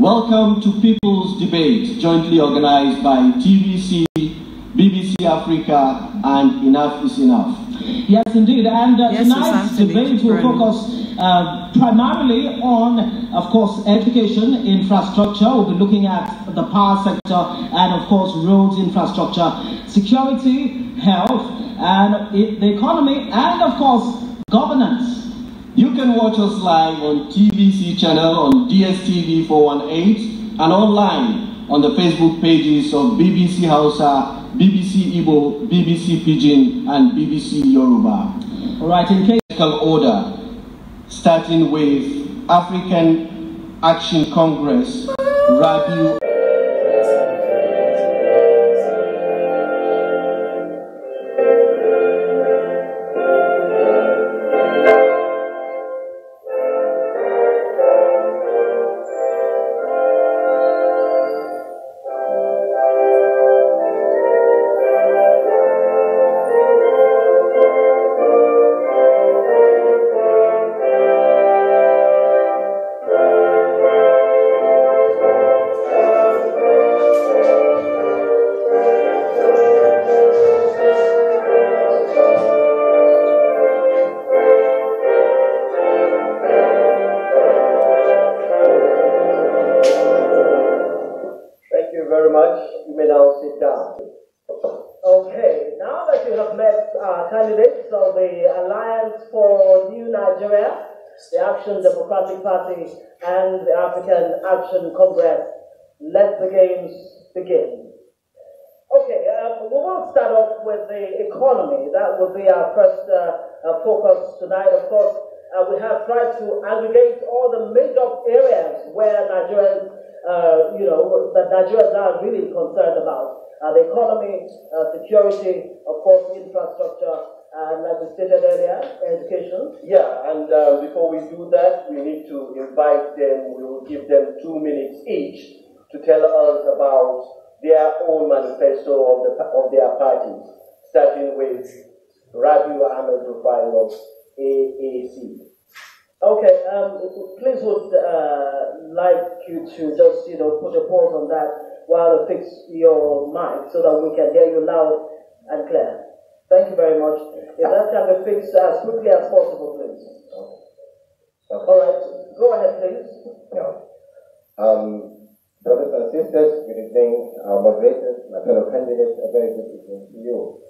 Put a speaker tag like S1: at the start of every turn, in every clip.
S1: Welcome to People's Debate, jointly organized by TVC, BBC Africa, and Enough is Enough.
S2: Yes, indeed. And tonight's debate will focus primarily on, of course, education, infrastructure. We'll be looking at the power sector and, of course, roads infrastructure, security, health, and the economy, and, of course, governance.
S1: You can watch us live on TVC channel on DSTV 418 and online on the Facebook pages of BBC Hausa, BBC Igbo, BBC Pidgin, and BBC Yoruba.
S2: All right, in case
S1: order, starting with African Action Congress, Rabiu.
S3: Okay, now that you have met candidates of the Alliance for New Nigeria, the Action Democratic Party, and the African Action Congress, let the games begin. Okay, we will start off with the economy. That will be our first focus tonight. Of course, we have tried to aggregate all the major areas where Nigerians, that Nigerians are really concerned about. The economy, security, of course, infrastructure, and as we stated earlier, education.
S4: Yeah, and before we do that, we need to invite them. We will give them 2 minutes each to tell us about their own manifesto of their parties, starting with Rabiu Ahmed Rufai of AAC.
S3: Okay, please would like you to just put a pause on that while you fix your mic so that we can hear you loud and clear. Thank you very much. If that can be fixed as quickly as possible, please. All right, go ahead, please.
S5: Brothers and sisters, good evening. Our moderators, my fellow candidates, a very good evening to you.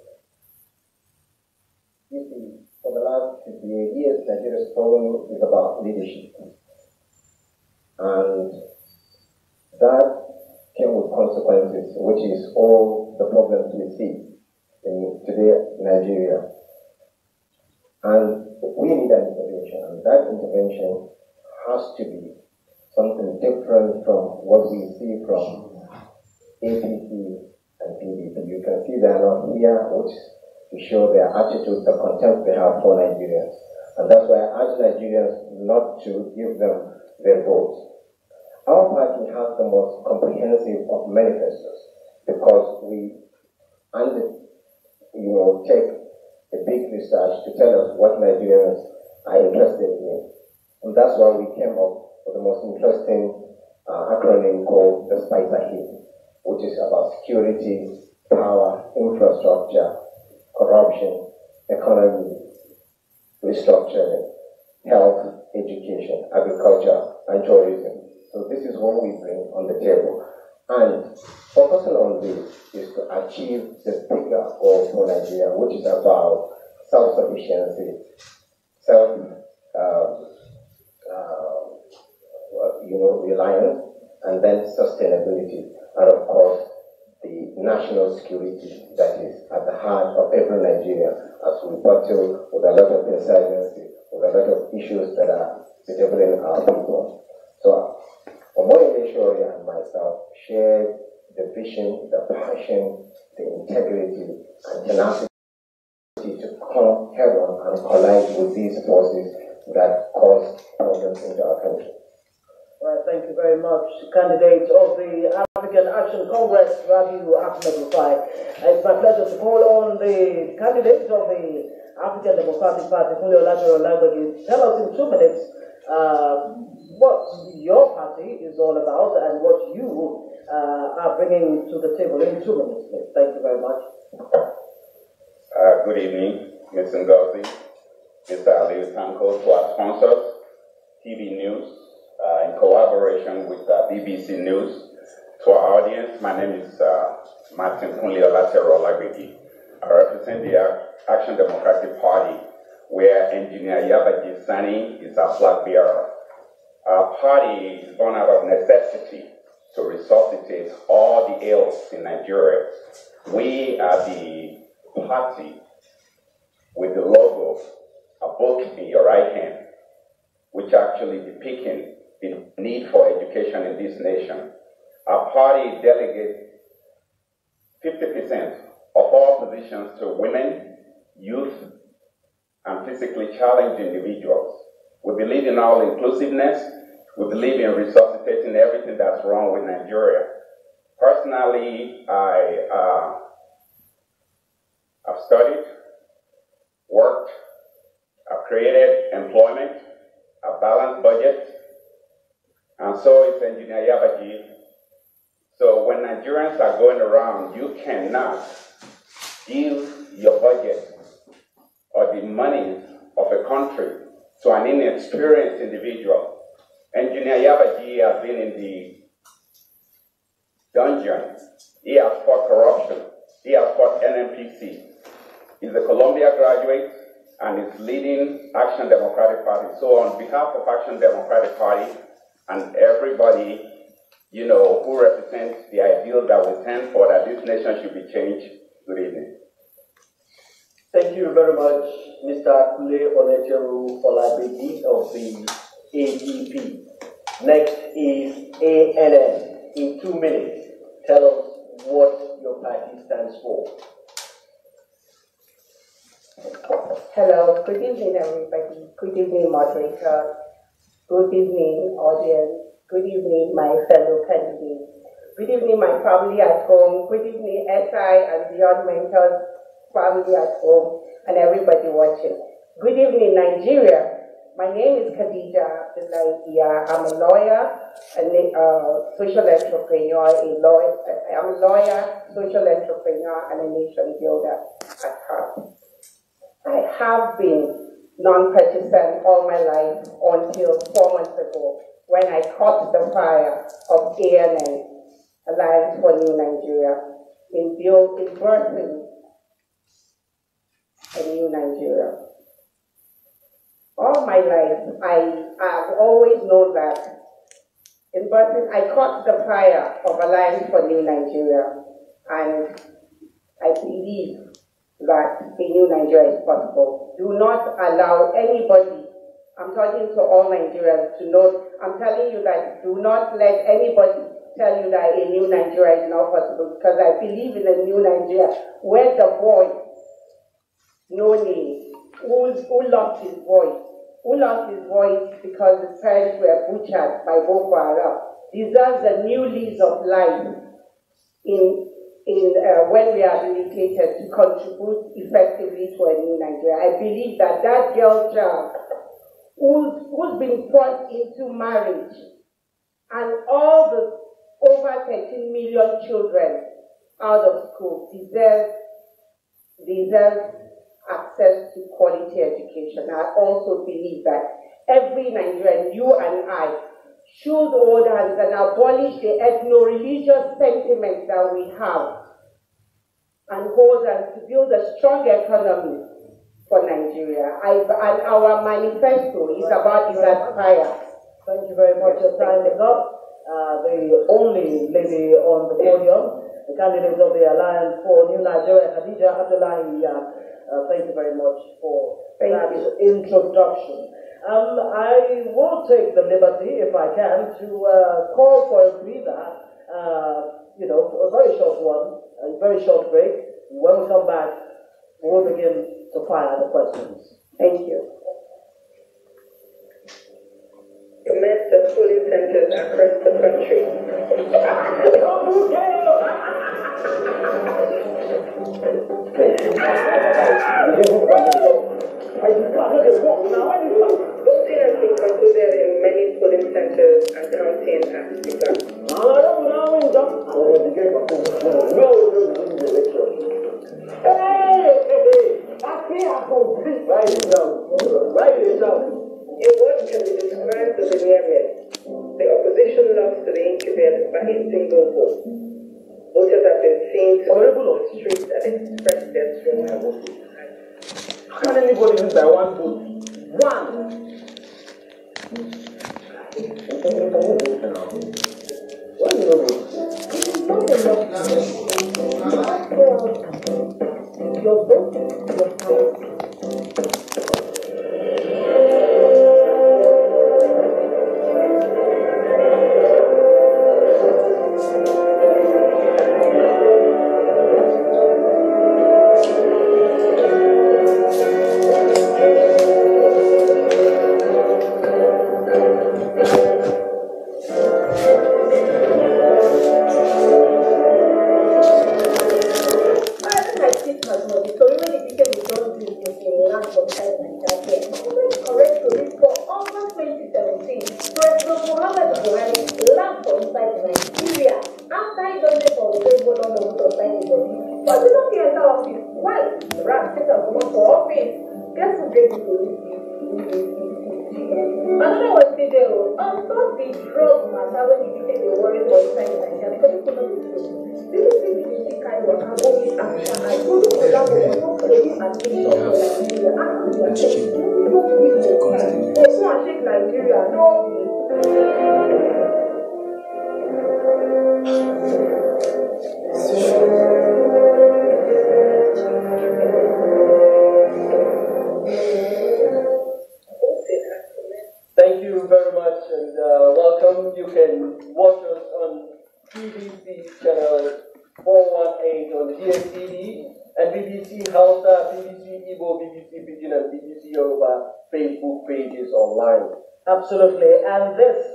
S5: You see, for the last 58 years, Nigeria's problem is about leadership. And that came with consequences, which is all the problems we see in today Nigeria. And we need an intervention, and that intervention has to be something different from what we see from APC and PDP. You can see they are not here, which to show their attitude, the contempt they have for Nigerians. And that's why I urge Nigerians not to give them their votes. Our party has the most comprehensive of manifestos because we take a big research to tell us what Nigerians are interested in. And that's why we came up with the most interesting acronym called the SPICE, which is about security, power, infrastructure, corruption, economy, restructuring, health, education, agriculture, and tourism. So this is what we bring on the table. And focusing on this is to achieve the bigger goal for Nigeria, which is about self-sufficiency, reliance, and then sustainability, and of course, the national security that is at the heart of every Nigerian as we battle with a lot of insurgency, with a lot of issues that are bedeviling our people. So, Omoyele Shoria and myself share the vision, the passion, the integrity, and tenacity to come head on and collide with these forces that cause problems in our country.
S3: Well, thank you very much, candidate of the African Action Congress, Rabiu Ahmed Rufai. It's my pleasure to call on the candidate of the African Democratic Party, Julio Lajaro Langbagi. Tell us in 2 minutes what your party is all about and what you are bringing to the table in 2 minutes, please. Thank you very much.
S6: Good evening, Ms. Ngozi, Mr. Aliyu Tanko, to our sponsors, TV News, in collaboration with BBC News. To our audience, my name is Martin Kunle Olatero Olagbegi. I represent the Action Democratic Party, where Engineer Yabaji Sani is our flag bearer. Our party is born out of necessity to resuscitate all the ills in Nigeria. We are the party with the logo, a book in your right hand, which actually depicting the need for education in this nation. Our party delegates 50% of all positions to women, youth, and physically challenged individuals. We believe in all inclusiveness. We believe in resuscitating everything that's wrong with Nigeria. Personally, I've studied, worked, I've created employment, a balanced budget, and so is Engineer Yabaji. So when Nigerians are going around, you cannot give your budget or the money of a country to an inexperienced individual. Engineer Yabaji has been in the dungeon. He has fought corruption. He has fought NNPC. He's a Columbia graduate and is leading Action Democratic Party. So on behalf of Action Democratic Party and everybody, you know, who represents the ideal that we stand for, that this nation should be changed, good evening.
S4: Thank you very much, Mr. Kunle Olatero Olagbegi of the ADP. Next is ANN. In 2 minutes, tell us what your party stands for.
S7: Hello, good evening everybody. Good evening moderator. Good evening audience. Good evening my fellow candidates. Good evening my family at home. Good evening SI and Beyond Mentors family at home and everybody watching. Good evening Nigeria. My name is Khadija Abdullahi. I'm a lawyer, a social entrepreneur, I'm a lawyer, social entrepreneur, and a nation builder at heart. I have been non-partisan all my life until 4 months ago when I caught the fire of ANN, Alliance for New Nigeria, in birthing a new Nigeria. All my life, I have always known that in birthing, I caught the fire of Alliance for New Nigeria, and I believe that a new Nigeria is possible. Do not allow anybody, I'm talking to all Nigerians to know, I'm telling you that do not let anybody tell you that a new Nigeria is not possible, because I believe in a new Nigeria where the boy, no name, who lost his voice because his parents were butchered by Boko Haram, deserves a new lease of life when we are rehabilitated to contribute effectively to a new Nigeria. I believe that that girl child who's been forced into marriage and all the over 13 million children out of school deserve access to quality education. I also believe that every Nigerian, you and I, should hold hands and abolish the ethno-religious sentiment that we have and hold hands to build a strong economy for Nigeria. And our manifesto is Aspire.
S3: Thank you very much. Your time is up. The only lady on the podium, the candidate of the Alliance for New Nigeria, Khadija Abdullahi. Thank you very much for that introduction. I will take the liberty, if I can, to call for a breather, a very short one, a very short break. When we come back, we'll begin to fire the questions.
S7: Thank you.
S8: Domestic schooling centers across the country. Voting has been concluded
S4: Write it down. Write it down.
S8: In what can be described as a near-miss, the opposition lost to the incumbent by a single vote. Voters have been seen to go on the streets and express their strong vote.
S4: How can anybody lose by one vote? One! What do you know?
S3: Your vote, your power.
S4: Thank you very much and welcome. You can watch us on BBC channel 418 on DSTV and BBC Hausa, BBC Igbo, BBC Pidgin and BBC Yoruba Facebook pages online. Absolutely, and this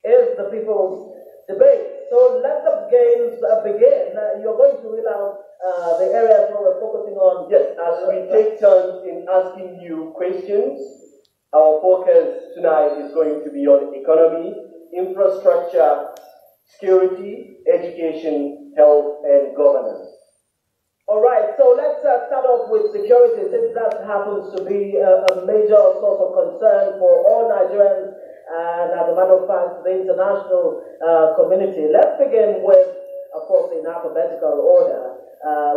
S4: is the People's Debate. So let the games begin. You're going to read out the areas where we're focusing on. Yes, as we take turns in asking you questions. Our focus tonight is going to be on economy, infrastructure, security, education, health, and governance. All right, so let's start off with security, since that happens to be a major source of concern for all Nigerians and, as a matter of fact, the international community. Let's begin with, of course, in alphabetical order,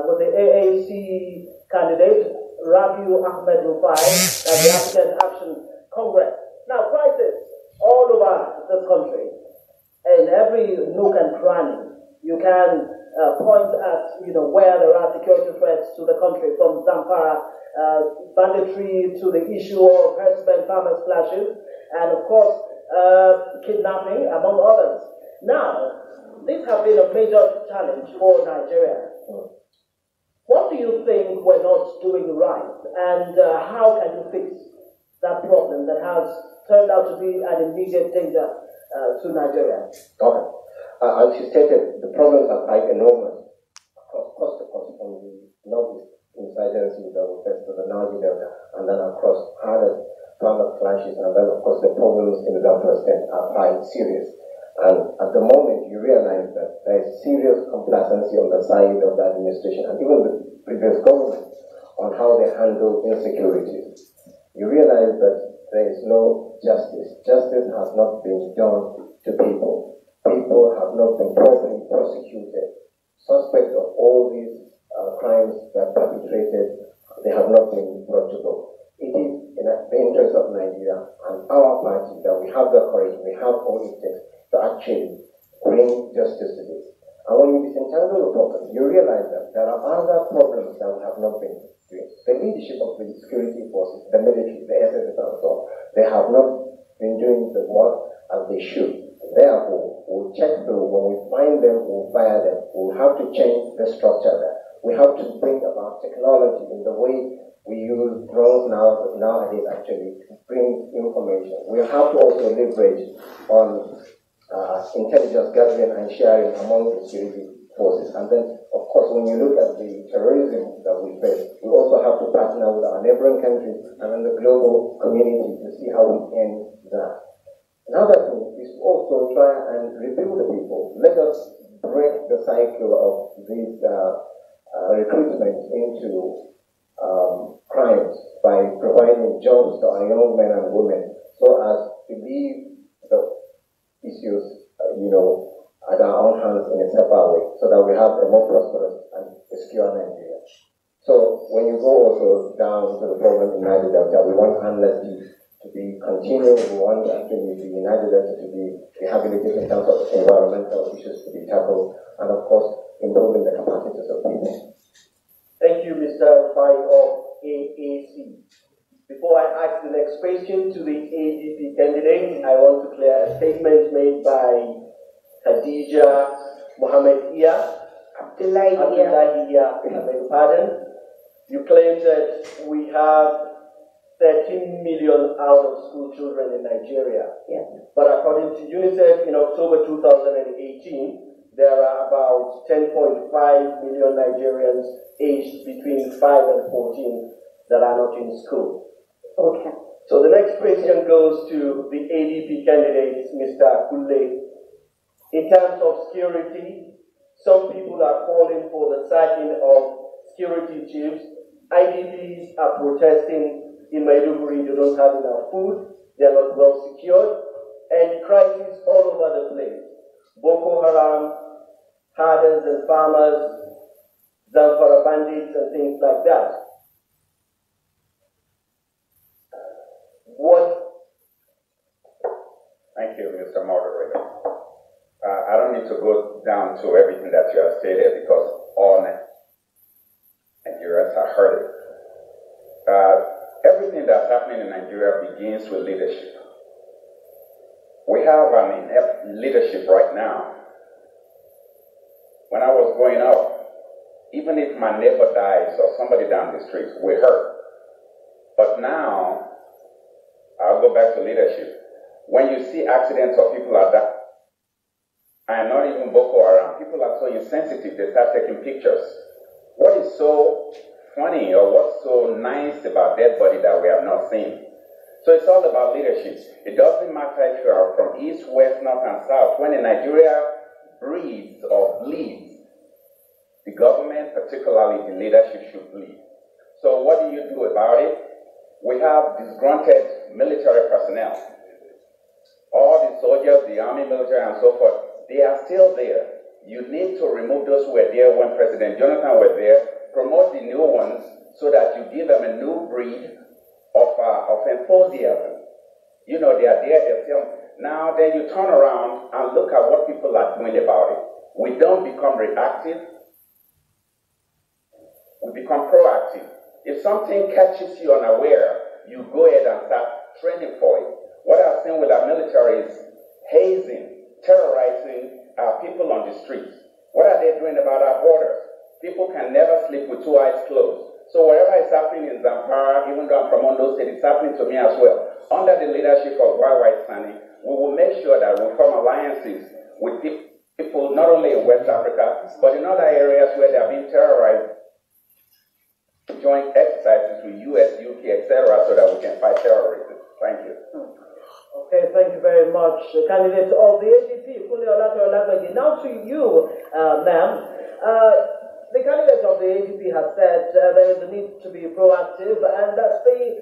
S4: with the AAC candidate, Rabiu Ahmed Rufai, the African Action Congress. Now, crisis all over this country, in every nook and cranny, you can point at where there are security threats to the country, from Zamfara, banditry, to the issue of herdsmen, farmers clashes, and of course, kidnapping, among others. Now, these have been a major challenge for Nigeria. What do you think we're not doing right, and how can you fix that problem that has turned out to be an immediate danger to Nigeria?
S5: Okay. As you stated, the problems are quite enormous across coast to coast, from the northeast insurgency that we face to the Niger Delta, and then across other farmer clashes, and then of course the problems in the Delta State are quite serious. And at the moment, you realize that there is serious complacency on the side of the administration and even the previous government on how they handle insecurity. You realize that there is no justice. Justice has not been done to people. People have not been properly prosecuted. Suspects of all these crimes that are perpetrated, they have not been brought to book. It is in the interest of Nigeria and our party that we have the courage, we have all it takes to actually bring justice to this. And when you disentangle the problem, you realize that there are other problems that we have not been doing. The leadership of the security forces, the military, the SSS and so on, they have not been doing the work as they should. Therefore, we'll check through. When we find them, we'll fire them. We'll have to change the structure there. We have to bring about technology in the way we use drones nowadays actually bring information. We have to also leverage on intelligence gathering and sharing among the security forces. And then, of course, when you look at the terrorism that we face, we also have to partner with our neighboring countries and then the global community to see how we end that. Another thing is also try and rebuild the people. Let us break the cycle of these recruitment into crimes by providing jobs to our young men and women, so as to leave the issues, at our own hands in a separate way, so that we have a more prosperous and secure Nigeria. So when you go also down to the problem in Niger Delta, we want endless peace to be continued. We want actually the Niger Delta to be rehabilitated in terms of environmental issues to be tackled, and of course, improving the capacities of people.
S4: Thank you, Mr. Rufai of AAC. Before I ask the next question to the ADP candidate, I want to clear a statement made by Khadija Mohammed Iya. Abdullahi Iya, I beg your pardon. You claim that we have 13 million out-of-school children in Nigeria.
S7: Yes.
S4: But according to UNICEF, in October 2018, there are about 10.5 million Nigerians aged between 5 and 14 that are not in school.
S7: Okay.
S4: So the next question goes to the ADP candidate, Mr. Kule. In terms of security, some people are calling for the sacking of security chiefs. IDPs are protesting in Maiduguri. They don't have enough food, they are not well secured, and crises all over the place. Boko Haram, herders and farmers, Zamfara bandits and things like that.
S6: Thank you, Mr. Moderator. I don't need to go down to everything that you have stated because all Nigerians have heard it. Everything that's happening in Nigeria begins with leadership. We have an inept leadership right now. When I was growing up, even if my neighbor dies or somebody down the street, we hurt. But now, I'll go back to leadership. When you see accidents or people are dying, and not even Boko Haram, people are so insensitive, they start taking pictures. What is so funny or what's so nice about dead body that we have not seen? So it's all about leadership. It doesn't matter if you are from east, west, north, and south. When Nigeria breathes or bleeds, the government, particularly the leadership, should bleed. So what do you do about it? We have disgruntled military personnel. All the soldiers, the army, military, and so forth, they are still there. You need to remove those who were there when President Jonathan was there, promote the new ones so that you give them a new breed of enthusiasm. You know, they are there, they're still. Now then you turn around and look at what people are doing about it. We don't become reactive, we become proactive. If something catches you unaware, you go ahead and start training for it. What I've seen with our military is hazing, terrorizing our people on the streets. What are they doing about our borders? People can never sleep with two eyes closed. So whatever is happening in Zamfara, even though I'm from Ondo State, it's happening to me as well. Under the leadership of YY Sani, we will make sure that we form alliances with people not only in West Africa, but in other areas where they are being terrorized. Joint exercises with US, UK, etc., so that we can fight terrorism. Thank you.
S3: Okay, thank you very much. Candidate of the ADP, Kule Olatoye. Now to you, ma'am. The candidate of the ADP has said there is a need to be proactive and that the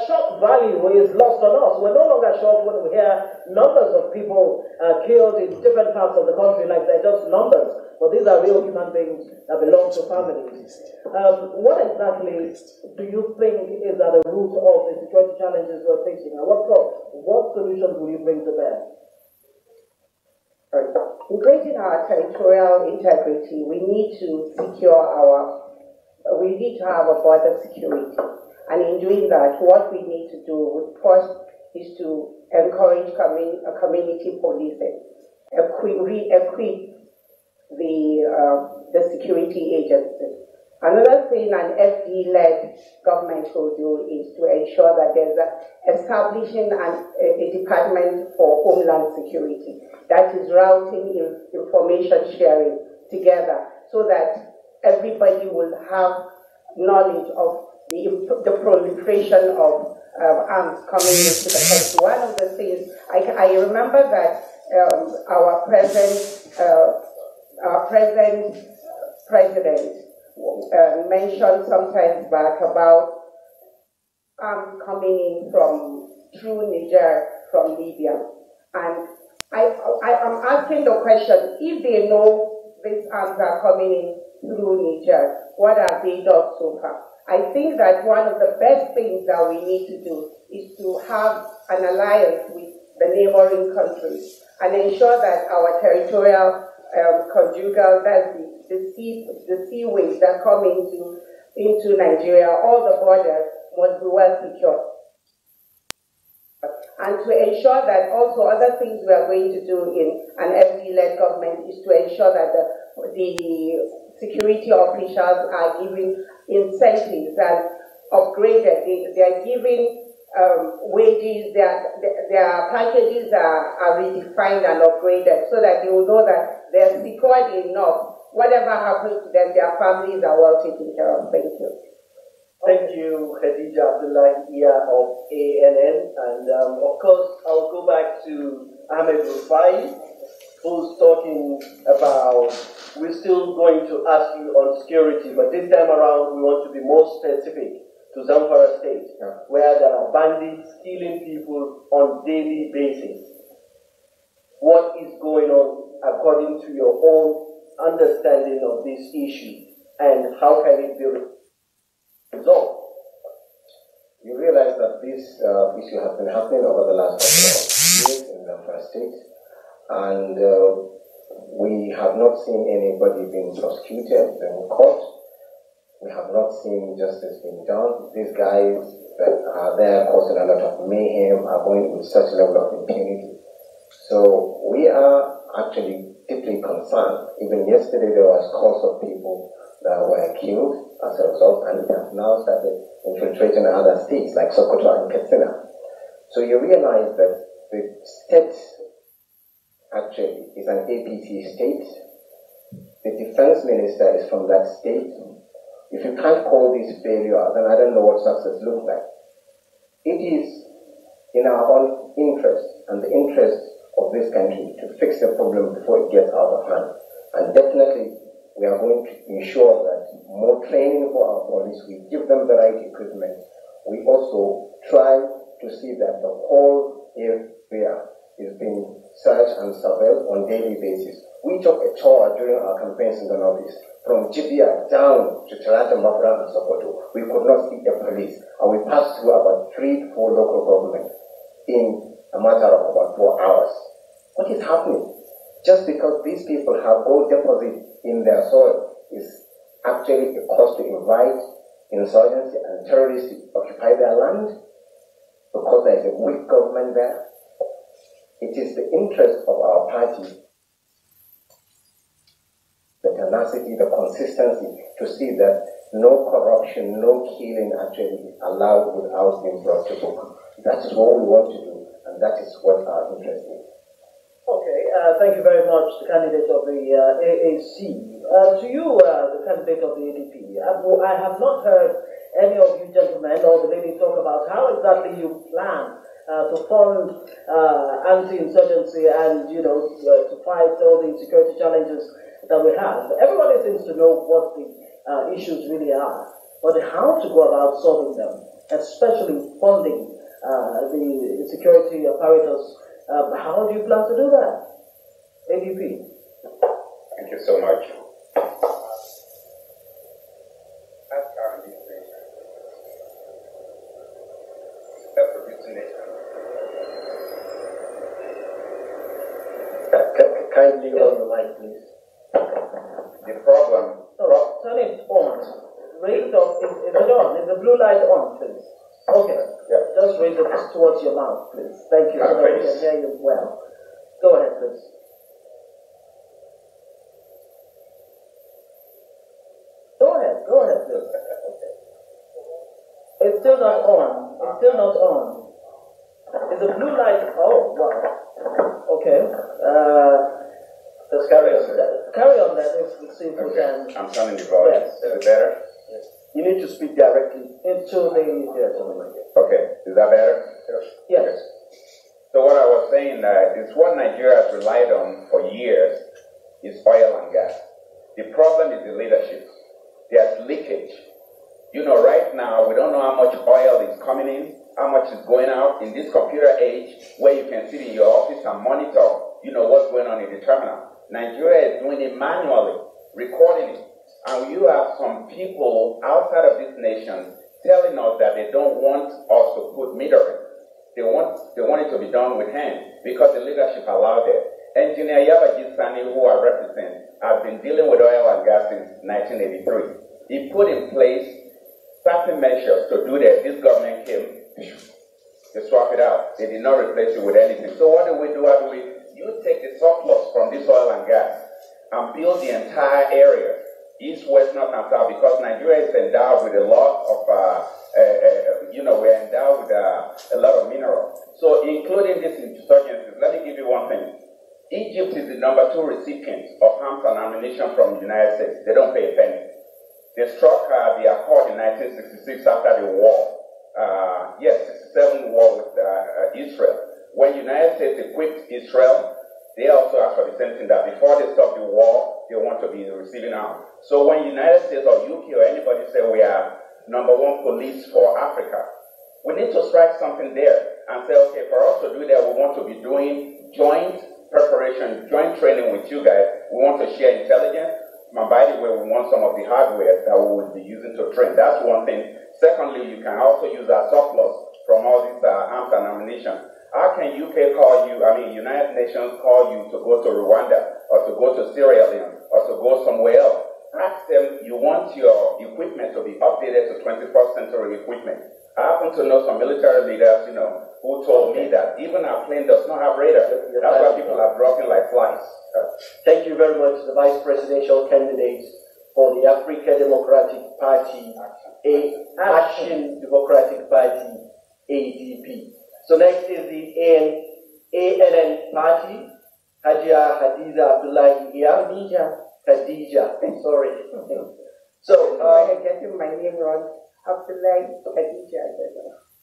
S3: shock value is lost on us. We're no longer shocked when we hear numbers of people killed in different parts of the country like they're just numbers, but these are real human beings that belong to families. What exactly do you think is at the root of the security challenges we're facing, and what solutions will you bring to bear?
S7: In creating our territorial integrity, we need to have a border security. And in doing that, what we need to do first is to encourage community policing, re-equip the security agencies. Another thing an FD-led government will do is to ensure that there's establishing a department for homeland security that is routing information sharing together so that everybody will have knowledge of the proliferation of arms coming into the country. One of the things, I remember that our present president mentioned some time back about arms coming in through Niger, from Libya. And I'm asking the question, if they know these arms are coming in through Niger, what have they done so far? I think that one of the best things that we need to do is to have an alliance with the neighboring countries and ensure that our territorial conjugal, that's the seaways that come into Nigeria, all the borders must be well secured. And to ensure that also other things we are going to do in an FD-led government is to ensure that the security officials are given incentives and upgraded. They are given wages, their packages are redefined and upgraded so that they will know that they're secured enough. Whatever happens to them, their families are well taken care of. Thank you.
S4: Thank you, Khadija Abdullahi Iya of ANN. And of course, I'll go back to Ahmed Rufai, who's talking about, we're still going to ask you on security, but this time around we want to be more specific to Zamfara State, where there are bandits killing people on daily basis. What is going on according to your own understanding of this issue, and how can it be resolved?
S5: You realize that this issue has been happening over the last couple of years in Zamfara State, and we have not seen anybody being prosecuted in court. We have not seen justice being done. These guys that are there causing a lot of mayhem are going with such level of impunity. So we are actually deeply concerned. Even yesterday there was calls of people that were killed as a result, and it has now started infiltrating other states like Sokoto and Katsina. So you realize that the state actually is an APC state. The defense minister is from that state. If you can't call this failure, then I don't know what success looks like. It is in our own interest and the interest of this country to fix the problem before it gets out of hand. And definitely, we are going to ensure that more training for our police, we give them the right equipment. We also try to see that the whole area is being searched and surveilled on a daily basis. We took a tour during our campaigns in the Northeast, from Jibia down to Talata, Mafra, and Sokoto. We could not see a police, and we passed through about 3 to 4 local governments in a matter of about 4 hours. What is happening? Just because these people have gold deposits in their soil is actually a cause to invite insurgency and terrorists to occupy their land because there is a weak government there. It is the interest of our party, the tenacity, the consistency to see that no corruption, no killing actually is allowed without being brought to book. That is what we want to do, and that is what our interest is.
S3: Okay, thank you very much, the candidate of the AAC. To you, the candidate of the ADP, I have not heard any of you gentlemen or the lady talk about how exactly you plan to fund anti-insurgency and, to fight all the security challenges that we have. Everybody seems to know what the issues really are, but how to go about solving them, especially funding the security apparatus. How do you plan to do that? ADP.
S6: Thank you so much.
S5: Kindly on the mic, please.
S6: The problem.
S3: No, turn it on. Raise it up. Is it on? Is the blue light on, please? Okay.
S6: Yeah.
S3: Just raise it towards your mouth, please. Thank you. So that we can hear you well. Go ahead, please. Go ahead, please. It's still not on. It's still not on. Is the blue light? Oh, wow. Okay. Just carry on. Carry on that. Let's see if we can.
S6: I'm turning the volume.
S3: Yes.
S6: Is it better?
S3: Yes.
S4: You need to speak directly
S3: Into the. Yes.
S6: Okay. Is that better?
S3: Yes.
S6: So what I was saying is what Nigeria has relied on for years is oil and gas. The problem is the leadership. There's leakage. Right now, we don't know how much oil is coming in, how much is going out in this computer age where you can sit in your office and monitor, what's going on in the terminal. Nigeria is doing it manually, recording it. And you have some people outside of this nation telling us that they don't want us to put metering. They want it to be done with hand because the leadership allowed it. Engineer Yabaji Sani, who I represent, has been dealing with oil and gas since 1983. He put in place certain measures to do that. This government came, they swap it out. They did not replace it with anything. So what do we do? You take the surplus from this oil and gas and build the entire area, east, west, north, and south, because Nigeria is endowed with a lot of, we're endowed with a lot of minerals. So including this insurgencies, let me give you one thing. Egypt is the #2 recipient of arms and ammunition from the United States. They don't pay a penny. They struck the accord in 1966 after the war. 67 war with Israel. When the United States equipped Israel, they also asked for the same thing, that before they stop the war, they want to be receiving arms. So when the United States or UK or anybody say we are #1 police for Africa, we need to strike something there and say, okay, for us to do that, we want to be doing joint preparation, joint training with you guys. We want to share intelligence. And by the way, we want some of the hardware that we would be using to train. That's one thing. Secondly, you can also use our surplus from all these arms and ammunition. How can UK call you, United Nations call you to go to Rwanda or to go to Sierra Leone or to go somewhere else? Ask them, you want your equipment to be updated to 21st century equipment. I happen to know some military leaders, who told me that even our plane does not have radar. That's why people are dropping like flies.
S4: Thank you very much, the Vice Presidential candidate for the African Democratic Party, Action Democratic Party, ADP. So next is the ANN Party, Hajia Hadiza Abdullahi here. Khadija, sorry. So,
S7: I'm getting my name wrong. Abdullahi Khadija.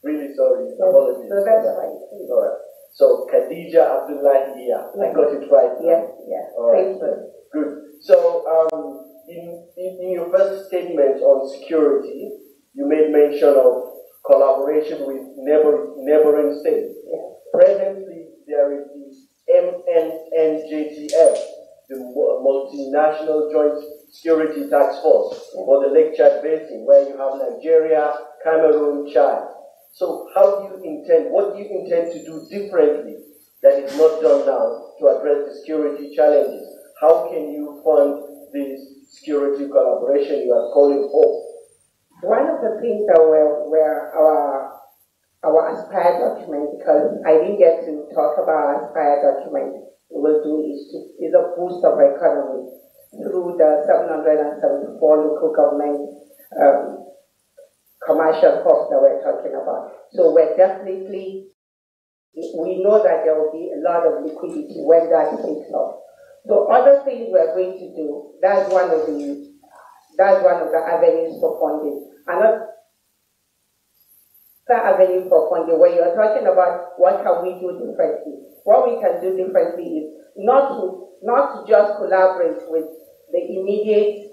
S4: Really sorry. Apologies.
S7: So that's fine.
S4: All right. So Khadija Abdullahi here. I got it right.
S7: Yeah.
S4: All right.
S7: Thank you.
S4: Good. So, in your first statement on security, you made mention of collaboration with neighboring states.
S7: Yeah.
S4: Presently, there is the MNNJTF, the Multinational Joint Security Task Force for the Lake Chad Basin, where you have Nigeria, Cameroon, Chad. So what do you intend to do differently that is not done now to address the security challenges? How can you fund this security collaboration you are calling for?
S7: One of the things that were our Aspire document, because I didn't get to talk about Aspire document, will do is a boost of economy through the 774 local government commercial hubs that we're talking about. So we know that there will be a lot of liquidity when that takes off. So other things we're going to do, that's one of the avenues for funding. Another avenue for funding, when you're talking about what can we do differently, what we can do differently is not to just collaborate with the immediate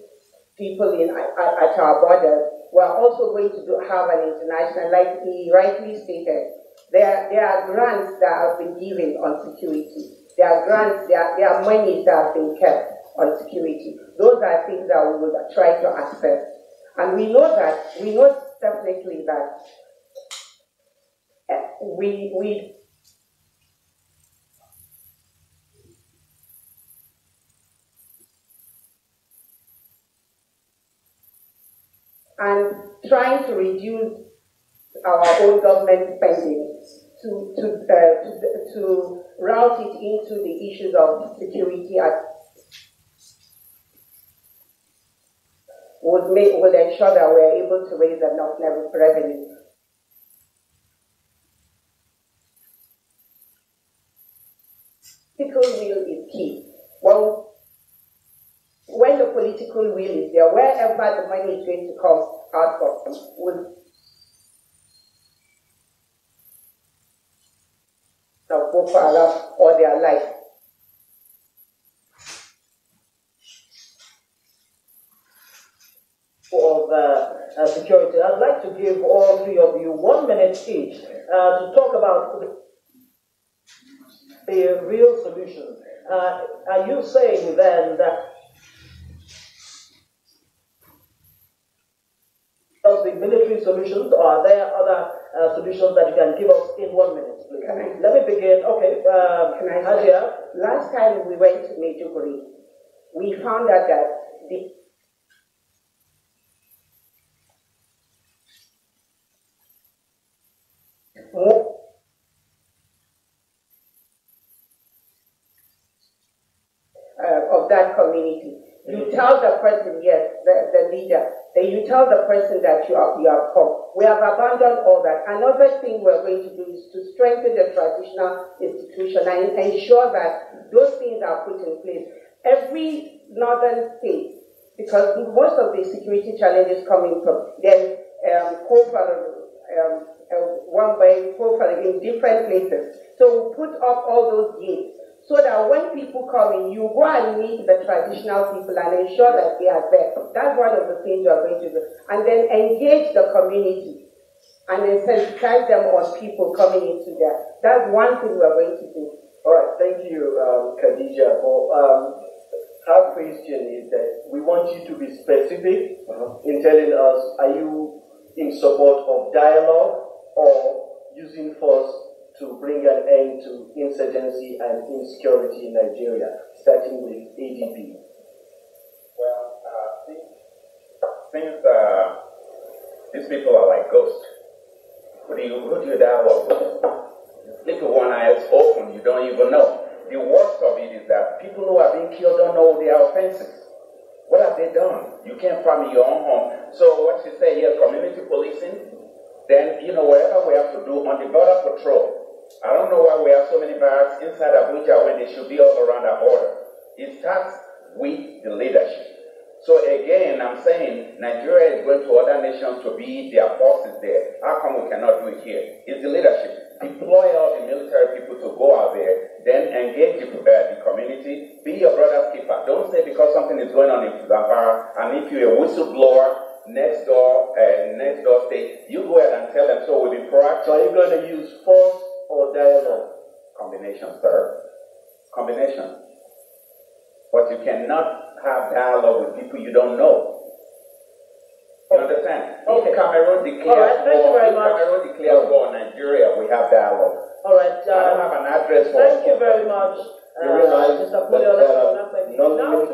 S7: people at our borders. We're also going to have an international, like he rightly stated. There are grants that have been given on security. There are grants, there are monies that have been kept on security. Those are things that we would try to access. And we know definitely that we and trying to reduce our own government spending to route it into the issues of security would ensure that we're able to raise enough revenue. Political will is key. Well, when the political will is there, wherever the money is going to come out from will Boko Haram or their life. Of
S3: security, I'd like to give all three of you 1 minute each to talk about the real solution. Are you saying then that the military solutions, or are there other solutions that you can give us in 1 minute, please? Let me begin. Okay,
S7: can I
S3: Hadia?
S7: Last time we went to Maiduguri, we found out that the of that community. You tell the person, yes, the leader, then you tell the person that you have come. We have abandoned all that. Another thing we're going to do is to strengthen the traditional institution and ensure that those things are put in place. Every northern state, because most of the security challenges coming from, there's one by profile in different places. So we put up all those gates, so that when people come in, you go and meet the traditional people and ensure that they are there. That's one of the things you are going to do. And then engage the community and then sensitize them on people coming into there. That's one thing we are going to do.
S4: All right, thank you, Khadija. Our question is that we want you to be specific in telling us, are you in support of dialogue or using force to bring an end to insurgency and insecurity in Nigeria, starting with ADP?
S6: Well, since these people are like ghosts, who do you dialogue with? If one eye is open, you don't even know. The worst of it is that people who are being killed don't know their offenses. What have they done? You can't farm in your own home. So what you say here, community policing, then, whatever we have to do on the border patrol. I don't know why we have so many barracks inside Abuja when they should be all around our border. It starts with the leadership. So again, I'm saying Nigeria is going to other nations to be their forces there. How come we cannot do it here? It's the leadership. Deploy all the military people to go out there, then engage the community. Be your brother's keeper. Don't say because something is going on in Zamfara, and if you're a whistleblower, next door state, you go ahead and tell them. So we'll be proactive.
S4: So are you going to use force or dialogue?
S6: Combination, sir. Combination. But you cannot have dialogue with people you don't know. You understand?
S3: Okay.
S6: If Cameroon declares
S3: Cameroon
S6: declares war on Nigeria, we have dialogue.
S3: All right.
S6: I don't have an address for.
S3: Thank you very much, Mr. Poliola. Now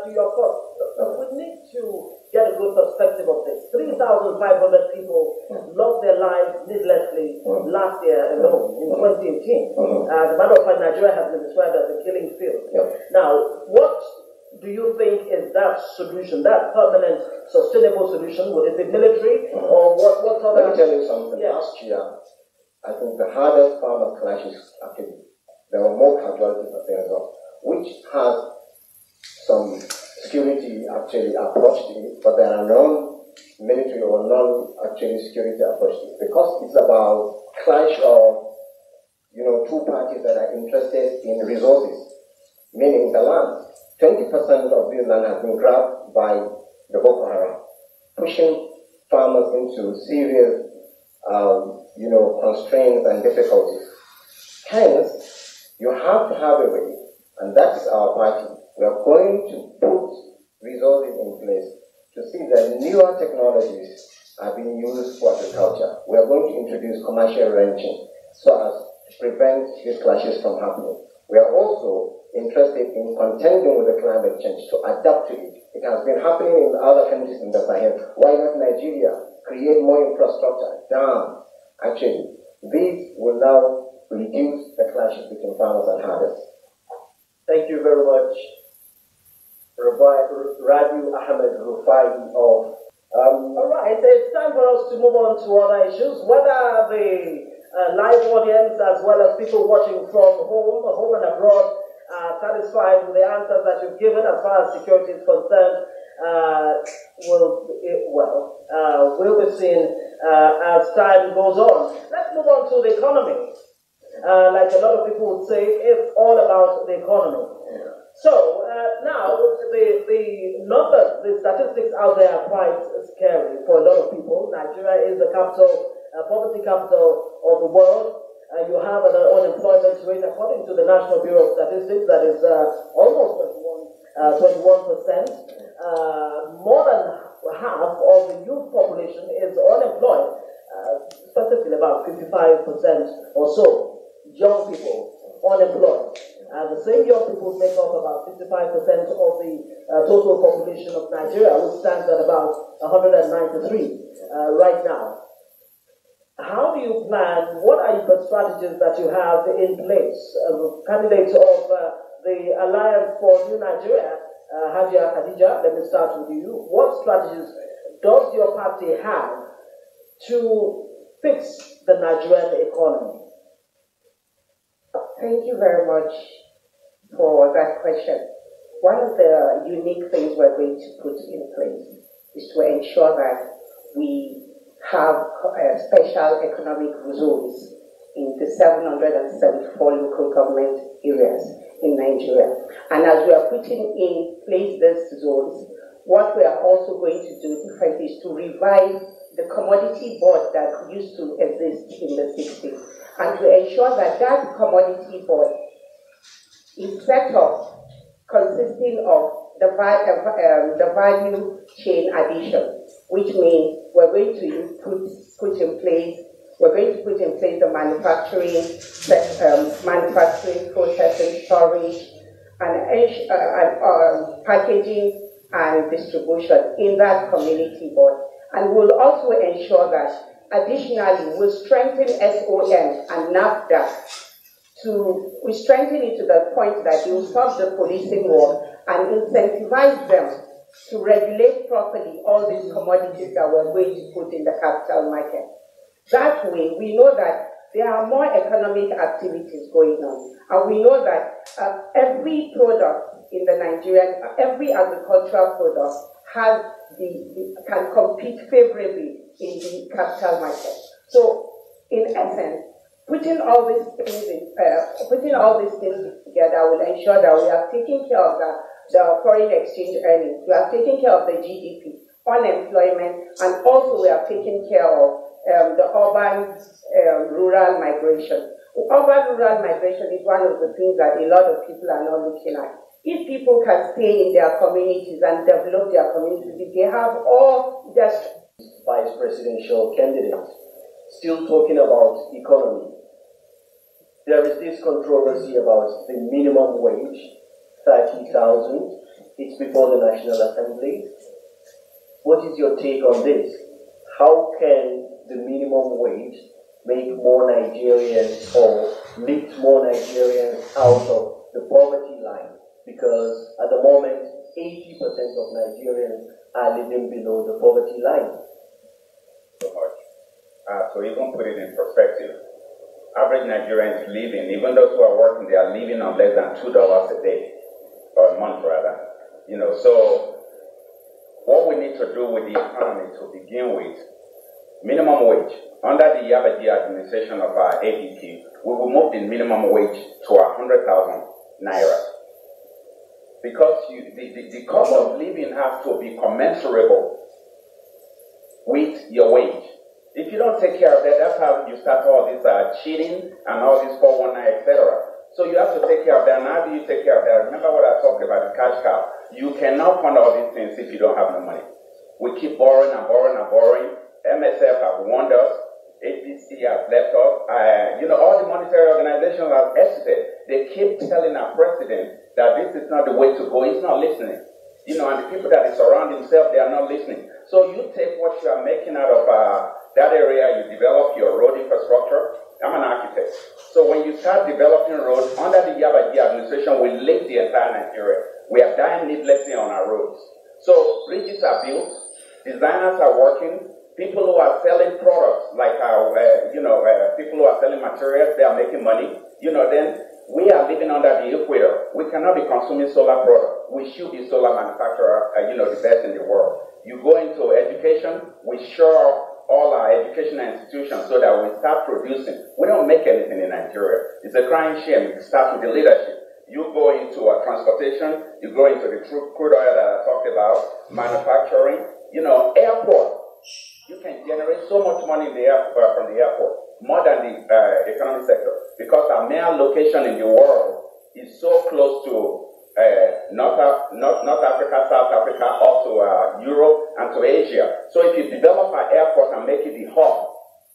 S3: to your court. We need to get a good perspective of this. 3,500 people lost their lives needlessly last year alone, in 2018. As a matter of fact, Nigeria has been described as a killing field. Now, what do you think is that solution, that permanent, sustainable solution? Would it be military, or what other?
S5: Let me tell you something. Last year, I think the hardest part of clashes, actually, there were more casualties than the result, which has some security actually approach to it, but there are non-military or non-actually security approach to it, because it's about clash of, two parties that are interested in resources, meaning the land. 20% of this land has been grabbed by the Boko Haram, pushing farmers into serious, constraints and difficulties. Hence, you have to have a way, and that is our party. We are going to put resources in place to see that newer technologies are being used for agriculture. We are going to introduce commercial ranching so as to prevent these clashes from happening. We are also interested in contending with the climate change to adapt to it. It has been happening in other countries in the Sahel. Why not Nigeria? Create more infrastructure, dams. Actually, these will now reduce the clashes between farmers and herders.
S4: Thank you very much, Rabiu Ahmed Rufai of.
S3: All right, it's time for us to move on to other issues, whether the live audience as well as people watching from home and abroad are satisfied with the answers that you've given as far as security is concerned. Will be seen as time goes on. Let's move on to the economy. Like a lot of people would say, it's all about the economy. So now the numbers, the statistics out there are quite scary for a lot of people. Nigeria is the capital, poverty capital of the world. You have an unemployment rate, according to the National Bureau of Statistics, that is almost 21%. More than half of the youth population is unemployed, specifically about 55% or so. Young people unemployed. And the same young people make up about 55% of the total population of Nigeria, which stands at about 193 right now. How do you plan? What are the strategies that you have in place? Candidates of the Alliance for New Nigeria, Hajia Khadija, let me start with you. What strategies does your party have to fix the Nigerian economy?
S7: Thank you very much for that question. One of the unique things we're going to put in place is to ensure that we have special economic zones in the 774 local government areas in Nigeria. And as we are putting in place these zones, what we are also going to do differently is to revive the commodity board that used to exist in the 60s, and to ensure that that commodity board is set up consisting of the value chain addition, which means we're going to put in place the manufacturing, processing, storage, and packaging and distribution in that community board. And we'll also ensure that additionally we'll strengthen SOM and NAFDA. We strengthen it to the point that they will stop the policing war and incentivize them to regulate properly all these commodities that we're going to put in the capital market. That way, we know that there are more economic activities going on, and we know that every product in the Nigerian, every agricultural product can compete favorably in the capital market. So, in essence, putting all these things together will ensure that we are taking care of the foreign exchange earnings, we are taking care of the GDP, unemployment, and also we are taking care of the urban-rural migration. Urban-rural migration is one of the things that a lot of people are not looking at. If people can stay in their communities and develop their communities, if they have all their
S4: vice presidential candidates still talking about economy, there is this controversy about the minimum wage, 30,000. It's before the National Assembly. What is your take on this? How can the minimum wage make more Nigerians or lift more Nigerians out of the poverty line? Because at the moment, 80% of Nigerians are living below the poverty line.
S6: So much. To even put it in perspective, average Nigerians living, even those who are working, they are living on less than $2 a day, or a month rather. So what we need to do with the economy to begin with, minimum wage. Under the Yabagi administration of our APP, we will move the minimum wage to 100,000 naira. Because the cost of living has to be commensurable with your wage. If you don't take care of that, that's how you start all this cheating and all this 419, etc. So you have to take care of that. And how do you take care of that? Remember what I talked about, the cash cow. You cannot fund all these things if you don't have no money. We keep borrowing and borrowing and borrowing. MSF have warned us. APC has left us. All the monetary organizations have exited. They keep telling our president that this is not the way to go. He's not listening. And the people that surround himself, they are not listening. So you take what you are making out of that area, you develop your road infrastructure. I'm an architect. So when you start developing roads, under the Yabagi administration, we link the entire Nigeria. We are dying needlessly on our roads. So bridges are built, designers are working, people who are selling products, like people who are selling materials, they are making money. Then we are living under the equator. We cannot be consuming solar products. We should be solar manufacturer, the best in the world. You go into education, we shore all our educational institutions so that we start producing. We don't make anything in Nigeria. It's a crying shame. It starts with the leadership. You go into transportation, you go into the crude oil that I talked about, manufacturing, airport. You can generate so much money in the from the airport, more than the economic sector, because our main location in the world is so close to North Africa, South Africa, up to Europe and to Asia. So if you develop our airport and make it the hub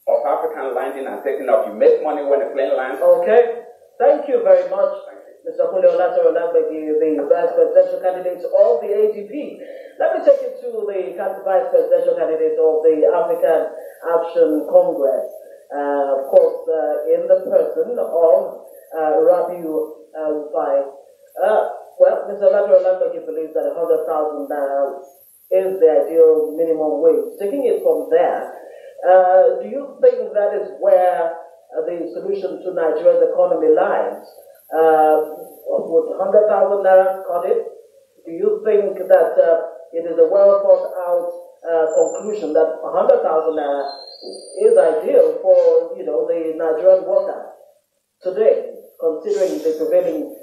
S6: of African landing and taking off, you make money when the plane lands.
S3: Okay, thank you very much, Mr. Kunle Olatunji, the Vice Presidential Candidate of the AGP. Let me take you to the Vice Presidential Candidate of the African Action Congress. Of course, in the person of Rabiu Rufai. Well, Mr. Olatunji believes that 100,000 is the ideal minimum wage. Taking it from there, do you think that is where the solution to Nigeria's economy lies? Would 100,000 naira cut it? Do you think that it is a well thought out conclusion that 100,000 naira is ideal for the Nigerian worker today, considering the prevailing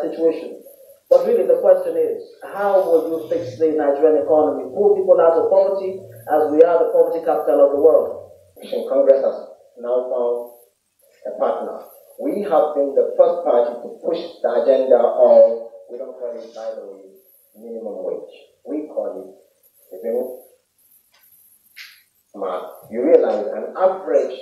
S3: situation? But really the question is, how will you fix the Nigerian economy? Pull people out of poverty, as we are the poverty capital of the world.
S5: Congress has now found a partner. We have been the first party to push the agenda of, we don't call it, by the way, minimum wage. We call it living mark. You realize an average,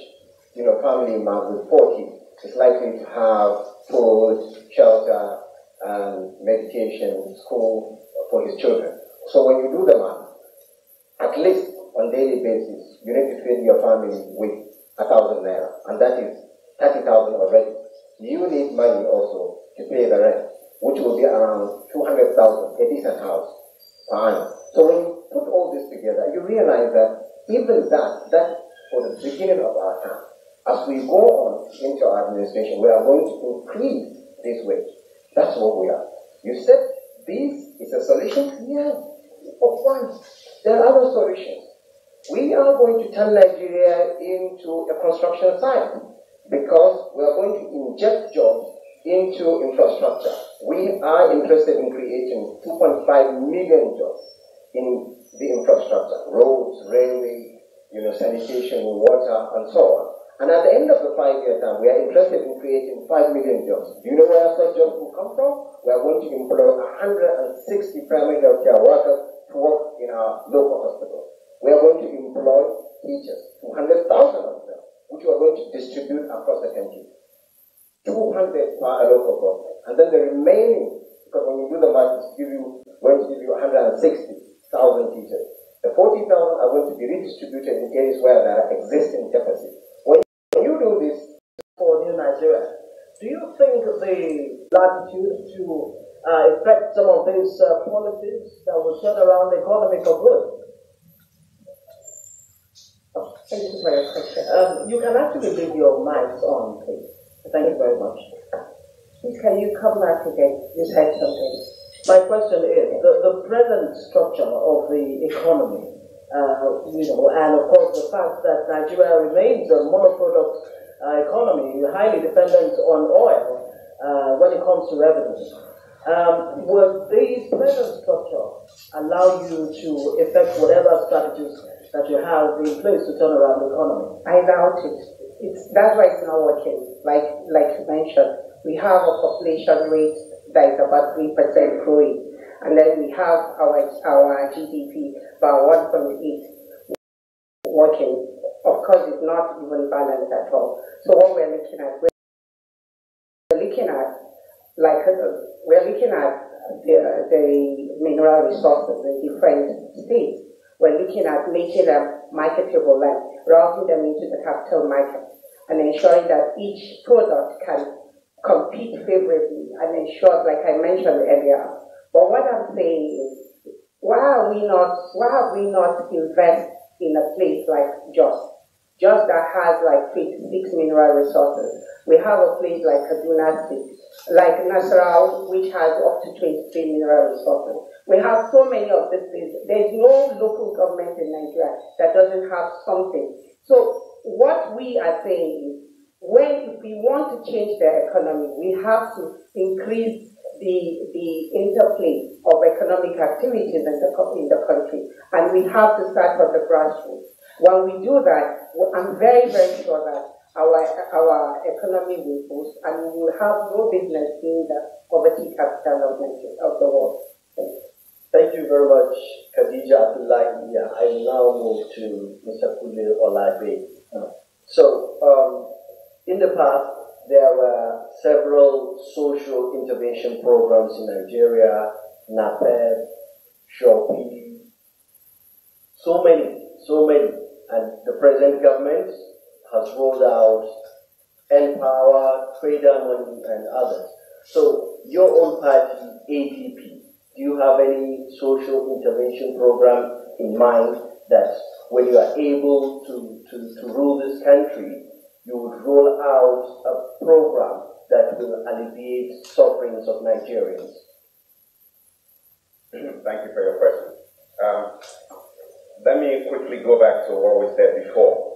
S5: family man with 40 is likely to have food, shelter, and medication, school for his children. So when you do the math, at least on daily basis, you need to feed your family with 1,000 naira, and that is 30,000 already. You need money also to pay the rent, which will be around 200,000, a decent house per annum. So when you put all this together, you realize that even that for the beginning of our time, as we go on into our administration, we are going to increase this wage. That's what we are. You said this is a solution? Yeah, of course. There are other solutions. We are going to turn Nigeria into a construction site because we are going to inject jobs into infrastructure. We are interested in creating 2.5 million jobs in the infrastructure, roads, railway, sanitation, water, and so on. And at the end of the 5-year term, we are interested in creating 5 million jobs. Do you know where such jobs will come from? We are going to employ 160 primary healthcare workers to work in our local hospitals. We are going to employ teachers, 200,000 of them, which we are going to distribute across the country. 200 per local government. And then the remaining, because when you do the math, it's going to give you 160,000 teachers. The 40,000 are going to be redistributed in areas where there are existing deficits. When you do this
S3: for New Nigeria, do you think the latitude to effect some of these policies that will turn around the economy for good?
S7: Thank you for your question.
S3: You can actually leave your mics on, please. Thank you very much.
S7: Please, can you come back again? You said something.
S3: My question is, the present structure of the economy, and of course the fact that Nigeria remains a monoproduct economy, highly dependent on oil when it comes to revenue. Would this present structure allow you to effect whatever strategies that you have in place to turn around the economy?
S7: I doubt it. That's why it's not working. Like you mentioned, we have a population rate that is about 3% growing, and then we have our GDP about 1.8 working. Of course, it's not even balanced at all. So what we're looking at the mineral resources in different states. We're looking at making them marketable, like routing them into the capital market and ensuring that each product can compete favorably and ensure, like I mentioned earlier. But what I'm saying is, why have we not invest in a place like Jos that has like 56 mineral resources? We have a place like Kaduna State, like Nasarawa, which has up to 23 mineral resources. We have so many of these places. There's no local government in Nigeria that doesn't have something. So what we are saying is, if we want to change the economy, we have to increase the interplay of economic activities in the country. And we have to start from the grassroots. When we do that, I'm very, very sure that our economy will boost and we will have no business being the poverty capital of the world.
S4: Thank you very much, Khadija Abdullahi. I will now move to Mr. Kule Olabe. So, in the past, there were several social intervention programs in Nigeria, NAPED, Shopee, so many. And the present government has rolled out Empower, Trader Money, and others. So, your own party, ADP, do you have any social intervention program in mind that when you are able to rule this country, you would roll out a program that will alleviate sufferings of Nigerians?
S6: Thank you for your question. Let me quickly go back to what we said before.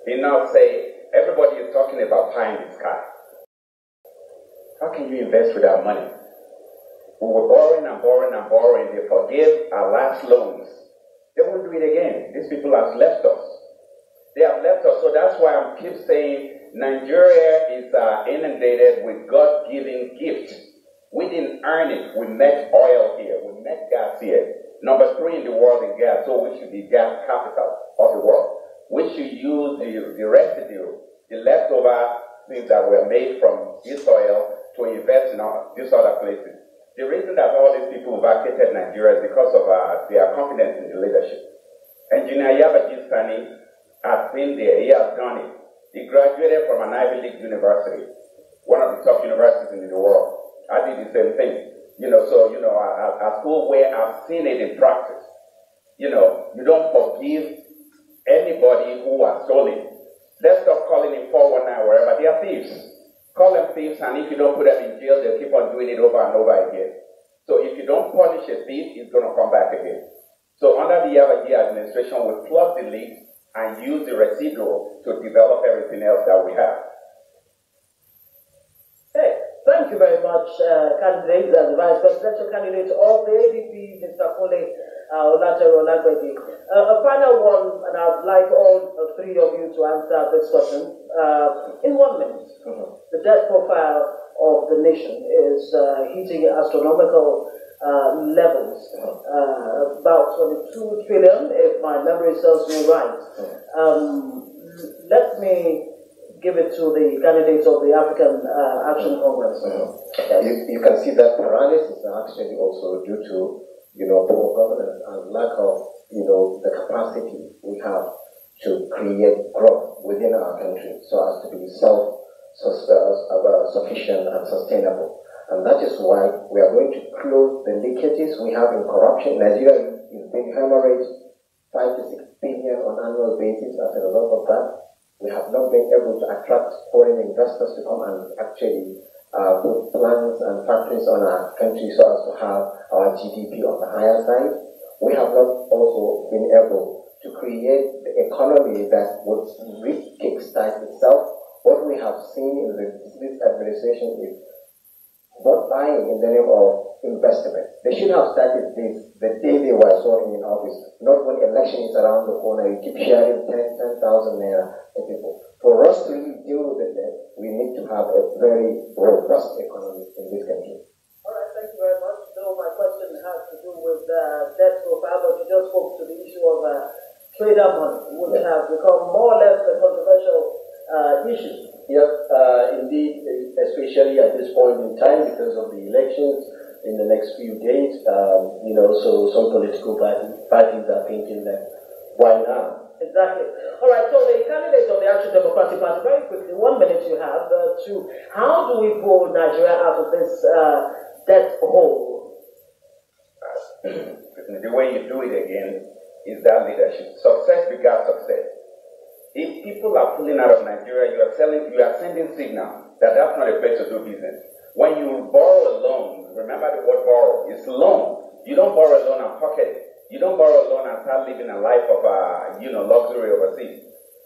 S6: You now say, everybody is talking about pie in the sky. How can you invest without money? We were borrowing and borrowing and borrowing. They forgave our last loans. They won't do it again. These people have left us. They have left us. So that's why I keep saying Nigeria is inundated with God-given gifts. We didn't earn it. We met oil here. We met gas here. Number 3 in the world in gas. So we should be gas capital of the world. We should use the residue, the leftover things that were made from this oil to invest in these other places. The reason that all these people vacated Nigeria is because of their confidence in the leadership. Engineer Yabaji Sani has been there. He has done it. He graduated from an Ivy League university, one of the top universities in the world. I did the same thing. A school where I've seen it in practice. You don't forgive anybody who has stolen. Let's stop calling him 419 wherever. They are thieves. Call them thieves, and if you don't put them in jail, they'll keep on doing it over and over again. So if you don't punish a thief, he's going to come back again. So under the Yabaji administration, we plug the leaks and use the residual to develop everything else that we have.
S3: Hey, thank you very much, candidates and vice presidential candidates of the ADP, Mr. Kule Olagbegi. A final one, and I'd like all 3 of you to answer this question in 1 minute. The debt profile of the nation is hitting astronomical levels, about 22 trillion, if my memory serves me right. Let me give it to the candidates of the African Action Congress.
S5: You can see that paralysis is actually also due to poor governance and lack of the capacity we have to create growth within our country so as to be self-sufficient and sustainable. And that is why we are going to close the leakages we have in corruption. Nigeria is being hemorrhaged 5 to 6 billion on an annual basis. As a result of that, we have not been able to attract foreign investors to come and actually put plants and factories on our country so as to have our GDP on the higher side. We have not also been able to create the economy that would kickstart itself. What we have seen in this administration is not buying in the name of investment. They should have started this the day they were sworn in office, not when election is around the corner. You keep sharing 10,000 naira to people. For us to really deal with it, we need to have a very robust economy in this country.
S3: All right, thank you very much. No, my question has to do with debt profile, but you just spoke to the issue of trader money, which has become more or less a controversial issue.
S4: Yes, indeed, especially at this point in time because of the elections in the next few days. So some political parties are thinking that, why now?
S3: Exactly. All right, so the candidates of the Action Democratic Party, very quickly, 1 minute you have to, how do we pull Nigeria out of this debt hole?
S6: The way you do it again is that leadership. Success begets success. If people are pulling out of Nigeria, you are sending signal that that's not a place to do business. When you borrow a loan, remember the word borrow, it's loan. You don't borrow a loan and pocket it. You don't borrow a loan and start living a life of luxury overseas.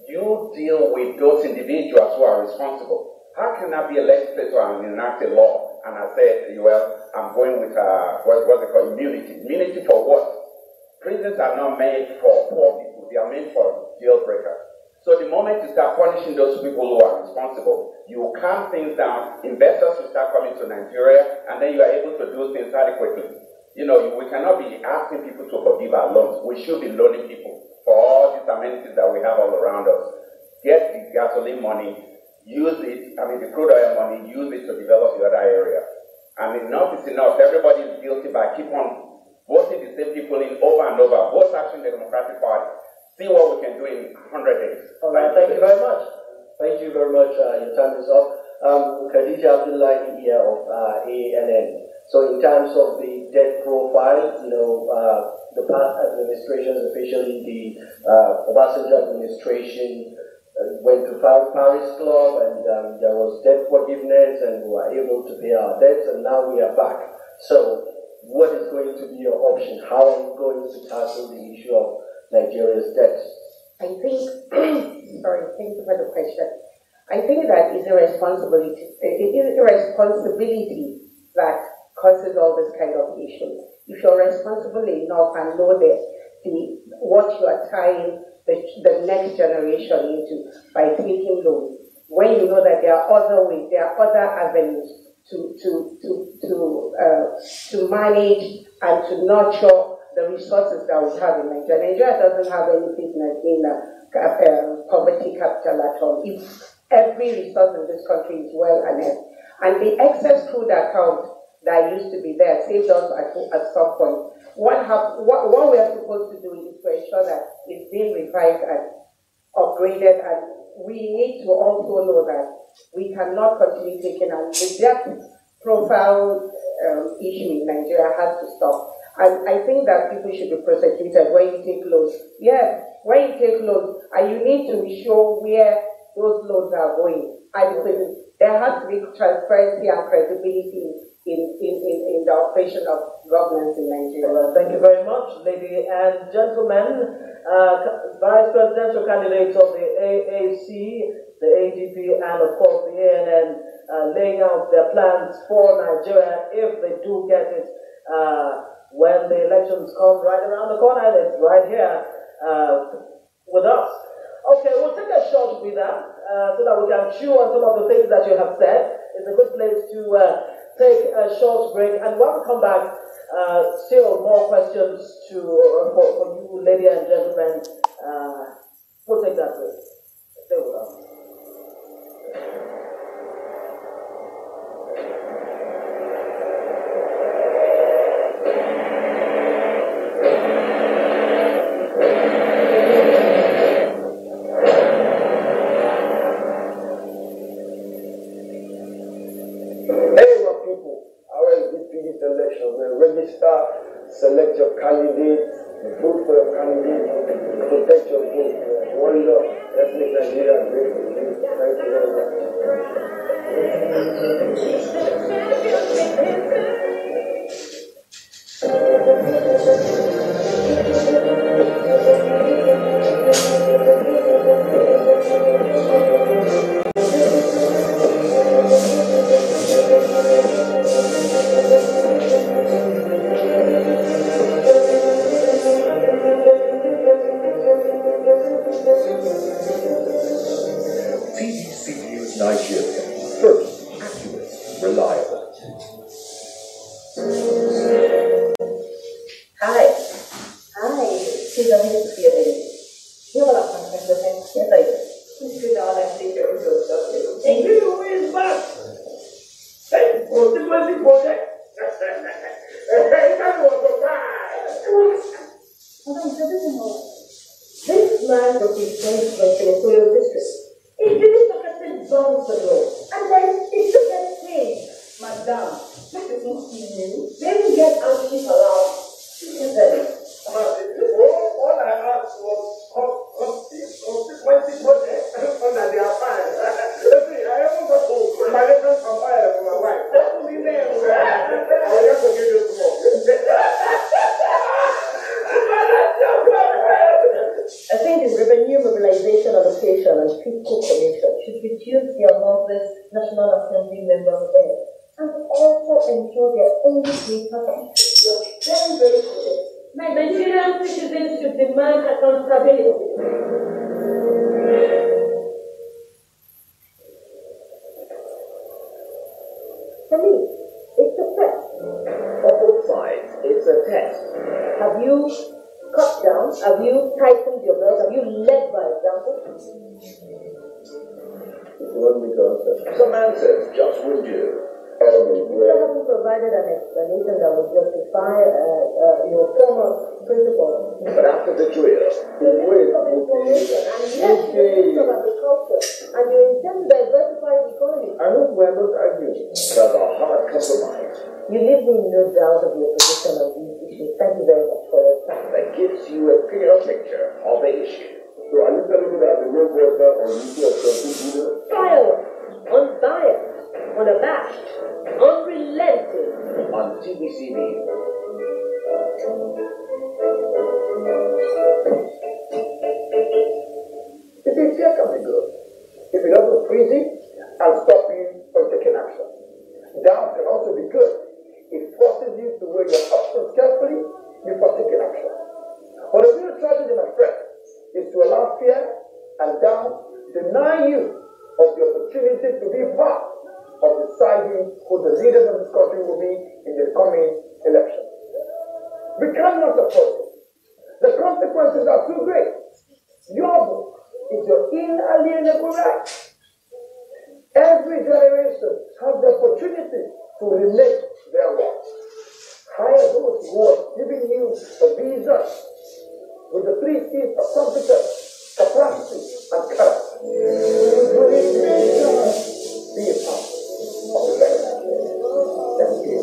S6: You deal with those individuals who are responsible. How can I be a legislator and enact a law? And I said, well, I'm going with, what's it called, immunity. Immunity for what? Prisons are not made for poor people. They are made for jailbreakers. So the moment you start punishing those people who are responsible, you will calm things down, investors will start coming to Nigeria, and then you are able to do things adequately. You know, we cannot be asking people to forgive our loans. We should be loaning people for all these amenities that we have all around us. Get the gasoline money, use it, the crude oil money, use it to develop the other area. Enough is enough. Everybody is guilty by keep on voting the same people in over and over. Vote Action Democratic Party. See what we can do in 100 days.
S4: All right, thank you very much. Thank you very much. Your time is up. Khadija Abdullahi here of ANN. So in terms of the debt profile, the past administrations, especially the Obasanjo administration, went to Paris Club and there was debt forgiveness and we were able to pay our debts and now we are back. So what is going to be your option? How are you going to tackle the issue of Nigeria's debt?
S7: I think, sorry, thank you for the question. I think that is a responsibility. It is a responsibility that causes all this kind of issues. If you're responsible enough and know what you are tying the next generation into by taking loans, when you know that there are other ways, there are other avenues to manage and to nurture the resources that we have in Nigeria. Nigeria doesn't have any business in poverty capital at all. If every resource in this country is well harnessed, and the excess crude account that used to be there saved us at some point. What we are supposed to do is to ensure that it's being revived and upgraded, and we need to also know that we cannot continue taking on the debt profile issue in Nigeria has to stop. And I think that people should be prosecuted when you take loans. Yes, when you take loans, and you need to be sure where those loans are going. And there has to be transparency and credibility in the operation of governance in Nigeria.
S3: Thank you very much, ladies and gentlemen. Vice presidential candidates of the AAC, the AGP, and of course the ANN laying out their plans for Nigeria if they do get it when the elections come right around the corner. It's right here with us. Okay, we'll take a short breather so that we can chew on some of the things that you have said. It's a good place to take a short break, and when we come back, still more questions for you, ladies and gentlemen. We'll take that break. Stay with us.
S5: Select your candidate, vote for your candidate, protect your vote. One love. Let's make Nigeria great. Thank you very
S3: choose their Northwest National Assembly members there, and also ensure their own free participation. Very, very good. Nigerian citizens should demand accountability. For me, it's a test. For both sides, it's a test. Have you cut down? Have you tightened your belt? Have you led by example?
S5: Some answers just would do.
S3: You haven't provided an explanation that would justify your former principle.
S5: But after the drill,
S3: the Minister of Information, and yes, the Minister of Agriculture, and you intend to diversify the economy.
S5: I hope we are not arguing. That's a hard compromise.
S3: You leave me no doubt of your position on these issues. Thank you very much for your time.
S5: That gives you a clear picture of the issue. So are you telling me that the real worker on issue of something
S3: Fireworks, unbiased, unabashed, unrelenting.
S5: On TVC News. You see, fear can be good. If it doesn't freeze you and stop you from taking action. Doubt can also be good. It forces you to weigh your options carefully before taking action. But the real tragedy, my friend, is to allow fear and doubt deny you of the opportunity to be part of deciding who the leaders of this country will be in the coming election. We cannot afford it. The consequences are too great. Your vote is your inalienable right. Every generation has the opportunity to remake their work. Hire those who are giving you a visa with the 3 C's of competence, capacity, and character. Be a part of the legacy. Thank you.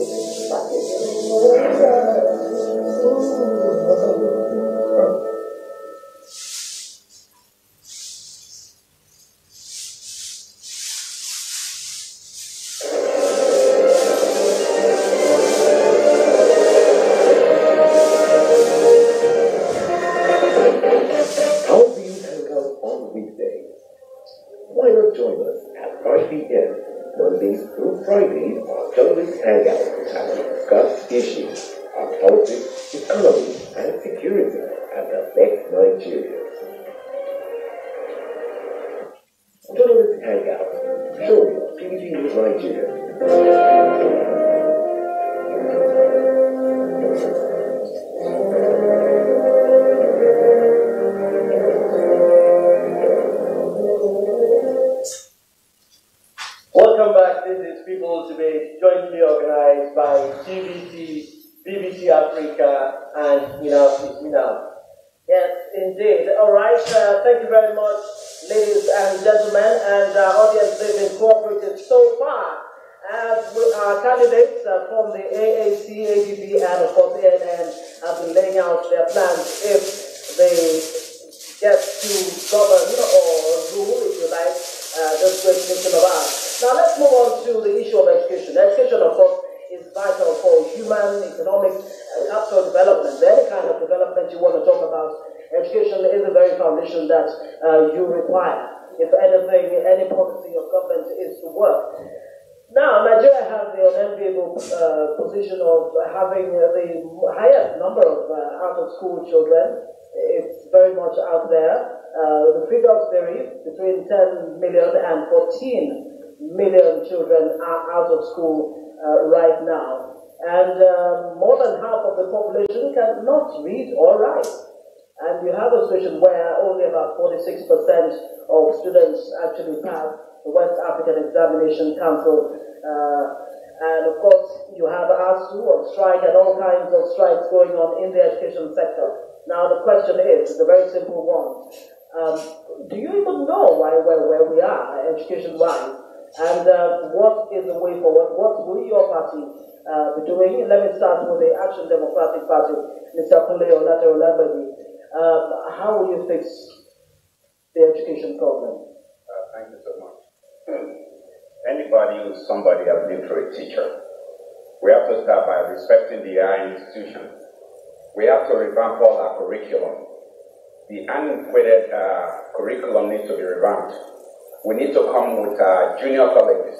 S5: Why not join us at 5 p.m. Mondays through Fridays on Journalist Hangout as we discuss issues of politics, economy, and security that affect Nigeria. Journalist Hangout, showing your PVC News Nigeria.
S4: Welcome back. This is People's Debate, jointly organized by TVC, BBC Africa, and Mina. Yes, indeed. All right. Thank you very much, ladies and gentlemen, and audience. They've been cooperative so far as our candidates from the AAC, ADB, and of course ANN have been laying out their plans if they get to govern or rule, if you like, this great nation of ours. Now let's move on to the issue of education. Education, of course, is vital for human, economic, and cultural development. Any kind of development you want to talk about, education is the very foundation that you require. If anything, any policy of government is to work. Now, Nigeria has the unenviable position of having the highest number of out-of-school children. It's very much out there. The figures vary between 10 million and 14 million children are out of school right now. And more than half of the population cannot read or write. And you have a situation where only about 46% of students actually pass the West African Examination Council. And of course, you have ASU on strike and all kinds of strikes going on in the education sector. Now the question is a very simple one. Do you even know where we are education-wise? And what is the way forward? What will your party be doing? Let me start with the Action Democratic Party, Mr. Kunle Olatunji. How will you fix the education problem?
S6: Thank you so much. Anybody who's somebody has been through a teacher. We have to start by respecting the higher institution. We have to revamp all our curriculum. The antiquated curriculum needs to be revamped. We need to come with junior colleges.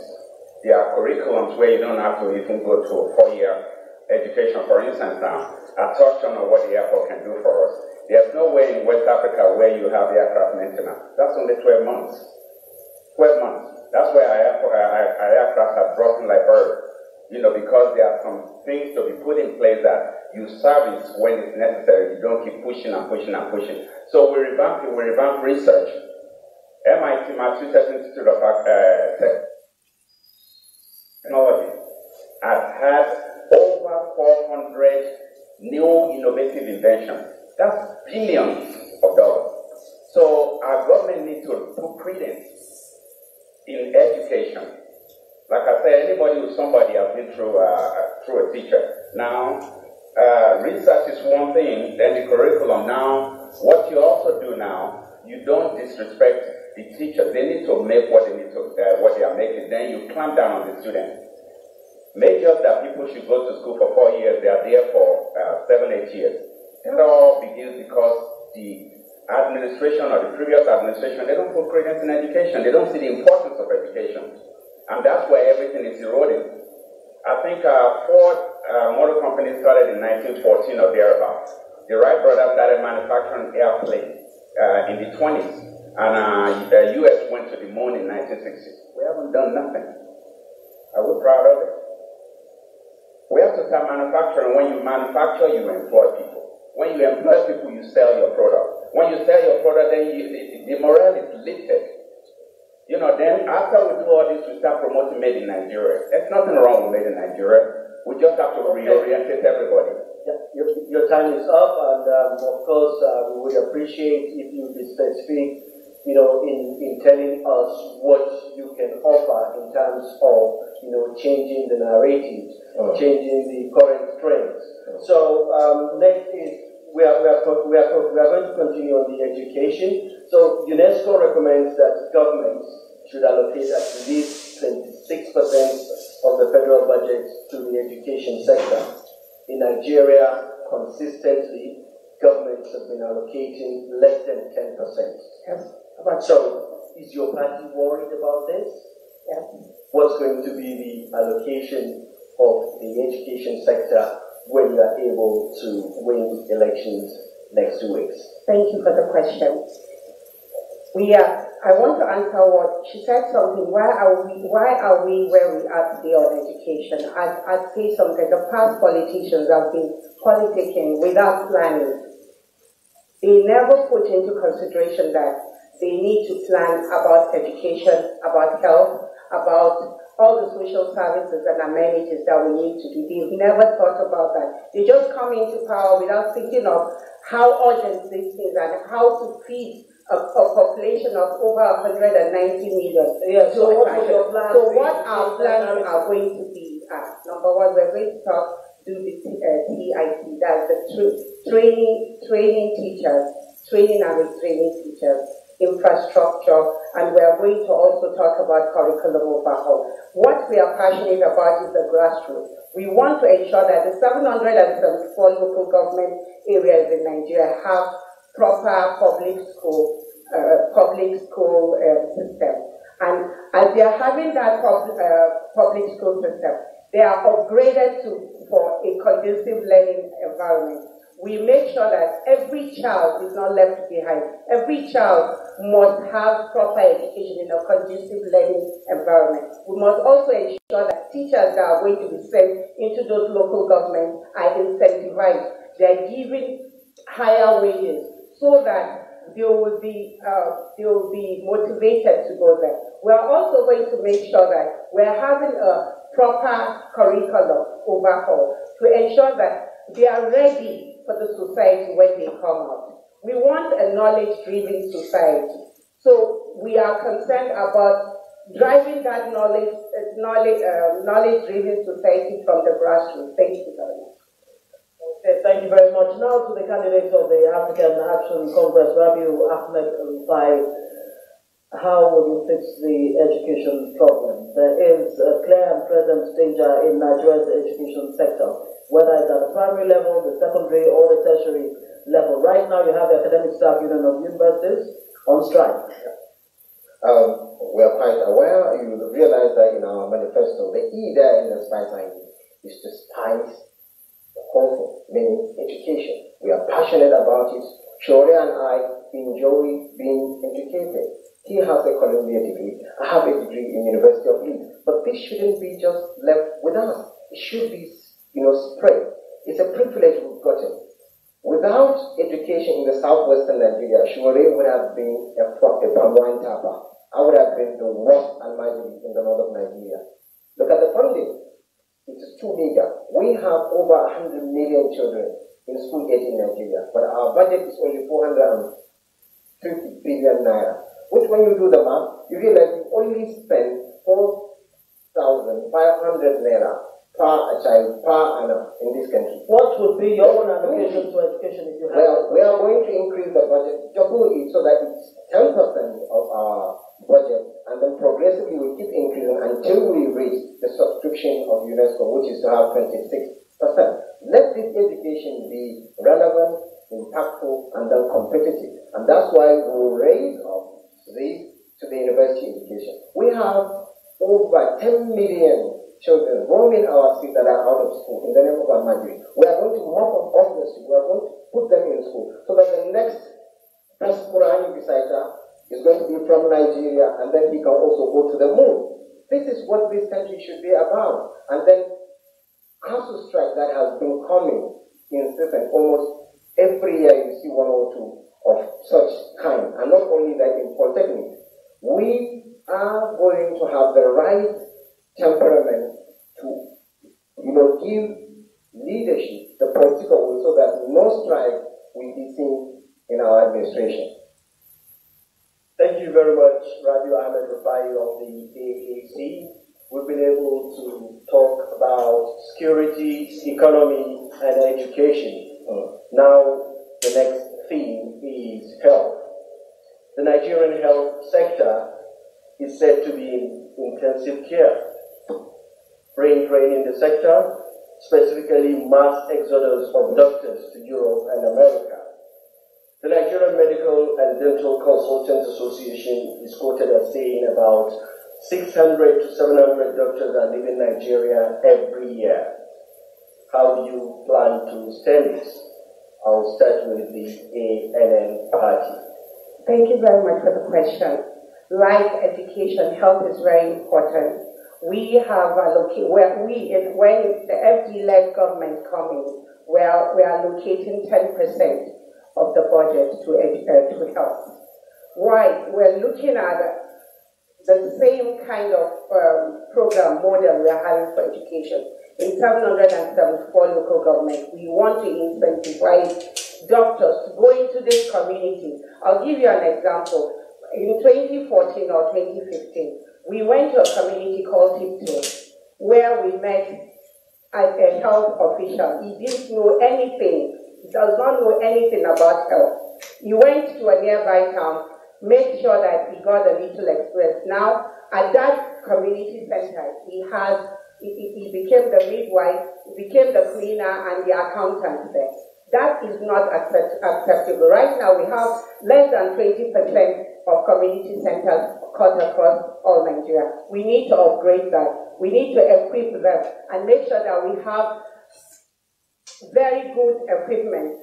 S6: There are curriculums where you don't have to even go to a 4-year education. For instance, now, I touched on what the airport can do for us. There's no way in West Africa where you have aircraft maintenance. That's only 12 months. 12 months. That's why our aircraft are dropping like birds. You know, because there are some things to be put in place that you service when it's necessary. You don't keep pushing and pushing and pushing. So we revamped research. MIT, Massachusetts Institute of Technology, has had over 400 new innovative inventions. That's billions of dollars. So our government needs to put credence in education. Like I said, anybody who's somebody has been through a teacher. Now, research is one thing, then the curriculum. Now, what you also do now, you don't disrespect the teachers. They need to make what they need to, what they are making. Then you clamp down on the students. Make sure that people should go to school for 4 years. They are there for 7, 8 years. That all begins because the administration or the previous administration, they don't put credence in education. They don't see the importance of education. And that's where everything is eroding. I think Ford Motor Company started in 1914 or thereabouts. The Wright brothers started manufacturing airplanes in the 20s. And the US went to the moon in 1960. We haven't done nothing. Are we proud of it? We have to start manufacturing. When you manufacture, you employ people. When you employ people, you sell your product. When you sell your product, then the morale is lifted. You know, then after we do all this, we start promoting Made in Nigeria. There's nothing wrong with Made in Nigeria. We just have to reorientate everybody.
S3: Yeah, your time is up, and of course, we would appreciate if you be specific, you know, in telling us what you can offer in terms of, you know, changing the narrative, changing the current trends. So next is we are going to continue on the education. So UNESCO recommends that governments should allocate at least 26% of the federal budget to the education sector. In Nigeria, consistently, governments have been allocating less than 10%.
S7: Yes.
S3: So, is your party worried about this?
S7: Yes.
S3: What's going to be the allocation of the education sector when you are able to win elections next 2 weeks?
S7: Thank you for the question. I want to answer what she said. Something. Why are we where we are today on education? I'd say something. The past politicians have been politicking without planning. They never put into consideration that they need to plan about education, about health, about all the social services and amenities that we need to do. They've never thought about that. They just come into power without thinking of how urgent these things are and how to feed a population of over 190 million.
S3: Yeah, so what our
S7: plans are going to be? Number one, we're going to do the TIT, that's the training teachers, training and retraining teachers, infrastructure, and we are going to also talk about curriculum overhaul. What we are passionate about is the grassroots. We want to ensure that the 774 local government areas in Nigeria have proper public school system. And as they are having that public school system, they are upgraded for a conducive learning environment. We make sure that every child is not left behind. Every child must have proper education in a conducive learning environment. We must also ensure that teachers that are going to be sent into those local governments are incentivized. They are given higher wages so that they will be motivated to go there. We are also going to make sure that we are having a proper curriculum overhaul to ensure that they are ready for the society when they come out. We want a knowledge-driven society. So we are concerned about driving that knowledge-driven society from the grassroots. Thank you very much.
S3: Okay, thank you very much. Now to the candidates of the African Action Congress, Rabiu Ahmed Rufai. How will you fix the education problem? There is a clear and present danger in Nigeria's education sector, whether it's at the primary level, the secondary, or the tertiary level. Right now, you have the Academic Staff Union of Universities on strike.
S5: We are quite aware. You realize that in our manifesto, the E there in the spice line is to spice the whole thing, meaning education. We are passionate about it. Shore and I enjoy being educated. He has a Columbia degree. I have a degree in University of Leeds. But this shouldn't be just left with us. It should be, spread. It's a privilege we've gotten. Without education in the southwestern Nigeria, Shore would have been a Pamwan Tapa. I would have been the worst Almajiri in the north of Nigeria. Look at the funding. It is too meager. We have over 100 million children in school age in Nigeria, but our budget is only 450 billion naira. Which, when you do the math, you realize you only spend 4,500 naira per child per annum in this country.
S3: What would be your own allocation to education if you have?
S5: Well, we are going to increase the budget, double it, so that it's 10% of our budget, and then progressively we keep increasing until we reach the subscription of UNESCO, which is to have 26%. Let this education be relevant, impactful, and then competitive. And that's why we will raise up to the university education. We have over 10 million children roaming our streets that are out of school in the name of Almajiri. We are going to mop up off the street. We are going to put them in school so that the next best Quranic reciter is going to be from Nigeria, and then he can also go to the moon. This is what this country should be about. And then council strike that has been coming in Stephen, almost every year you see one or two of such kind. And not only that, in Polytechnic, we are going to have the right temperament to, give leadership, the political will, so that no strike will be seen in our administration.
S4: Thank you very much, Rabiu Ahmed Rufai of the AAC. We've been able to talk about security, economy, and education. Now, the next theme is health. The Nigerian health sector is said to be in intensive care. Brain drain in the sector, specifically mass exodus of doctors to Europe and America. The Nigerian Medical and Dental Consultants Association is quoted as saying about 600 to 700 doctors are leaving Nigeria every year. How do you plan to stem this? I'll start with the ANN party.
S7: Thank you very much for the question. Like education, health is very important. We have allocated, when the FD-led government comes, we are allocating 10% of the budget to health. Why? We're looking at the same kind of program model we are having for education. In 774 local governments, we want to incentivize doctors to go into these communities. I'll give you an example. In 2014 or 2015, we went to a community called Tipton, where we met a health official. He didn't know anything. He does not know anything about health. He went to a nearby town, made sure that he got a little experience. Now, at that community center, he became the midwife, he became the cleaner and the accountant there. That is not acceptable. Right now, we have less than 20% of community centers cut across all Nigeria. We need to upgrade that. We need to equip them and make sure that we have very good equipment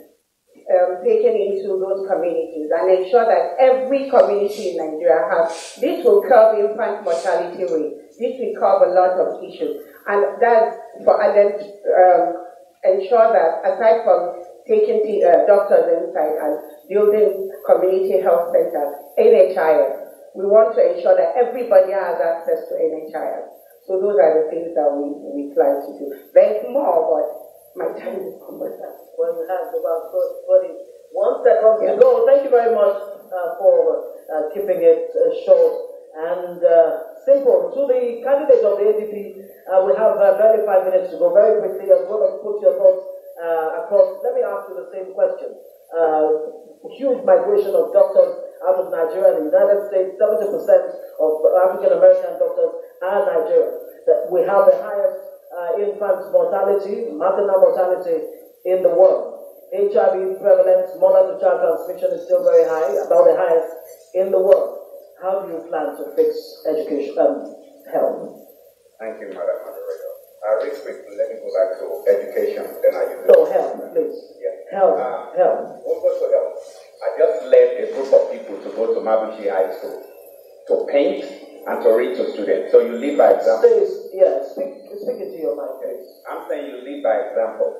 S7: taken into those communities and ensure that every community in Nigeria has. This will curb infant mortality rate. This will curb a lot of issues. And that's for ensure that aside from taking doctors inside and building community health centers, NHIS, we want to ensure that everybody has access to NHIS. So those are the things that we plan to do. There's more, but my time is almost up.
S3: Well, you have about 41 seconds to go. Thank you very much for keeping it short and simple. To the candidate of the ADP, we have barely 5 minutes to go. Very quickly, I'm going to put your thoughts across. Let me ask you the same question. Huge migration of doctors out of Nigeria. In the United States, 70% of African American doctors are Nigerian. We have the highest infant mortality, maternal mortality in the world. HIV prevalence, mother-to-child transmission is still very high, about the highest in the world. how do you plan to fix education, health?
S6: Thank you, Madam Moderator. Real quickly, let me go back to education, then I use
S3: No, health, please.
S6: Yeah.
S3: Health, health.
S6: We'll go to health. I just led a group of people to go to Mabuchi High School to paint and to read to students. So you lead by example.
S3: Speak into your mic, please.
S6: I'm saying you lead by example.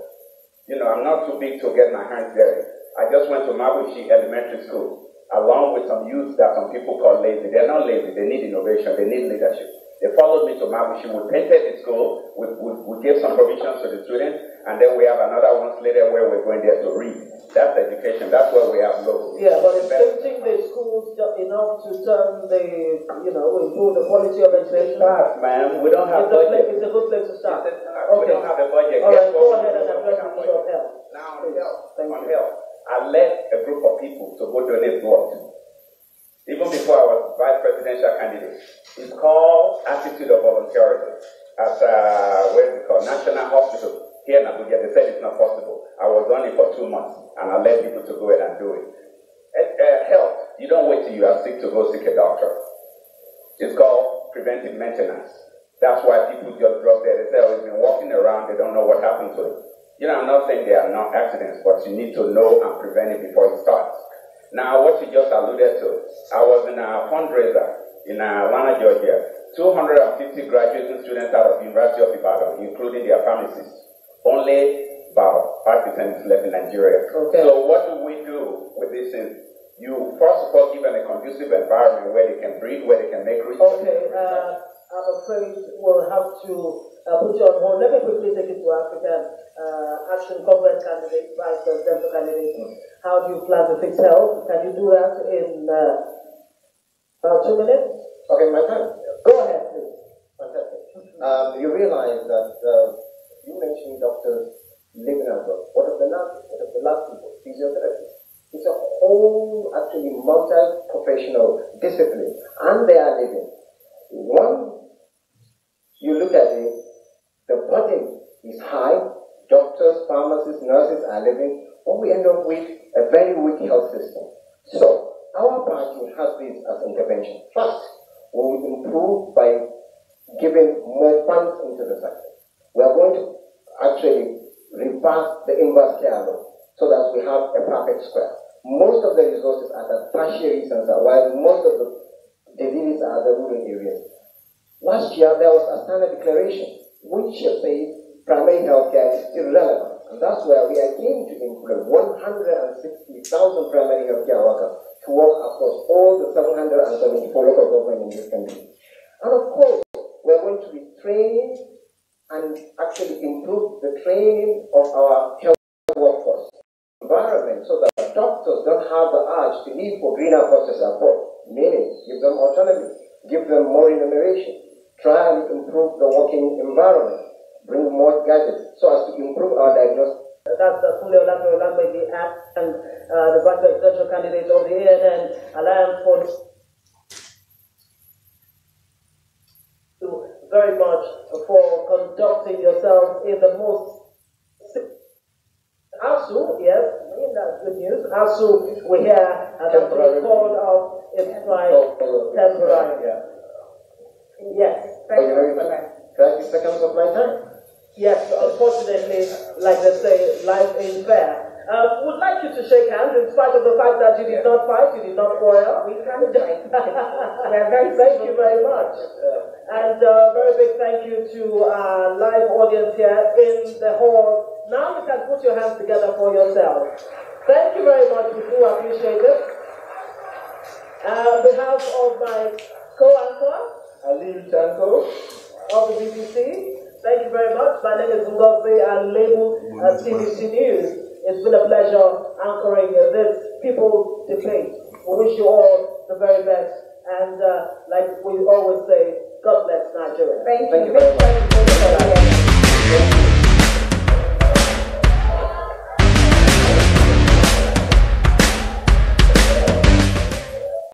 S6: You know, I'm not too big to get my hands dirty. I just went to Mabuchi Elementary School, along with some youth that some people call lazy. They're not lazy, they need innovation, they need leadership. They followed me to Mabuchi, we painted the school, we gave some provisions to the students, and then we have another one later where we're going there to read. That's education, that's where we have logos.
S3: Yeah, but it's painting the schools enough to turn the, improve the quality of education.
S6: Start, man, we don't have budget.
S3: It's a good place to start.
S6: Okay. We don't have the budget.
S3: All right, go ahead and address the issue of health.
S6: Now on health, I led a group of people to go donate blood. Even before I was vice presidential candidate. It's called Attitude of Volunteerism at National Hospital here in Abuja. They said it's not possible. I was on it for 2 months and I led people to go ahead and do it. Health, you don't wait till you are sick to go seek a doctor. It's called preventive maintenance. That's why people just drop there. They say, oh, he's been walking around, they don't know what happened to him. You know, I'm not saying there are not accidents, but you need to know and prevent it before it starts. Now, what you just alluded to, I was in a fundraiser in Atlanta, Georgia. 250 graduating students out of the University of Ibadan, including their pharmacists. Only about 5% is left in Nigeria.
S3: Okay.
S6: So what do we do with this thing? You, first of all, give them a conducive environment where they can breathe, where they can make research.
S3: Okay, I'm afraid we'll have to put you on hold. Let me quickly take it to African Action Conference candidate, vice presidential candidate. How do you plan to fix health? Can you do that in about 2 minutes?
S5: Okay, my time.
S3: Go ahead, please.
S5: Fantastic. You realize that you mentioned doctors living at work. What of the nurses? What of the lab people? Physiotherapists? It's a whole, actually, multi-professional discipline, and they are living. One, you look at it, the burden is high. Doctors, pharmacists, nurses are living. What we end up with a very weak health system. So, our party has this as intervention. First, we will improve by giving more funds into the sector. We are going to actually reverse the inverse care law so that we have a perfect square. Most of the resources are the tertiary center, while most of the diseases are the rural areas. Last year, there was a standard declaration which says primary health care is still relevant. And that's where we are keen to employ 160,000 primary health care workers to work across all the 774 local governments in this country. And of course, we're going to be training and actually improve the training of our health workforce environment so that doctors don't have the urge to leave for greener pastures abroad, meaning give them autonomy, give them more remuneration, try and improve the working environment, bring more gadgets so as to improve our diagnosis.
S3: That's Fulio Olamide and the vice presidential candidate of the ANN Alliance for very much for conducting yourself in the most ASU, yes, that's good news. ASU, we hear that it called out its flight temporary. Yes.
S5: 30 seconds of my time.
S3: Yes, unfortunately, like they say, life ain't fair. Would like you to shake hands in spite of the fact that you did not fight, you did not quarrel. We can do it. Thank you very much. And very big thank you to our live audience here in the hall. Now you can put your hands together for yourself. Thank you very much. We do appreciate it. On behalf of my co-anchor,
S5: Alil Tanko
S3: of the BBC, thank you very much. My name is Ngozi and label TVC News. It's been a pleasure anchoring this People's Debate. We wish you all the very best. And like we always say, God bless Nigeria.
S7: Thank you very much.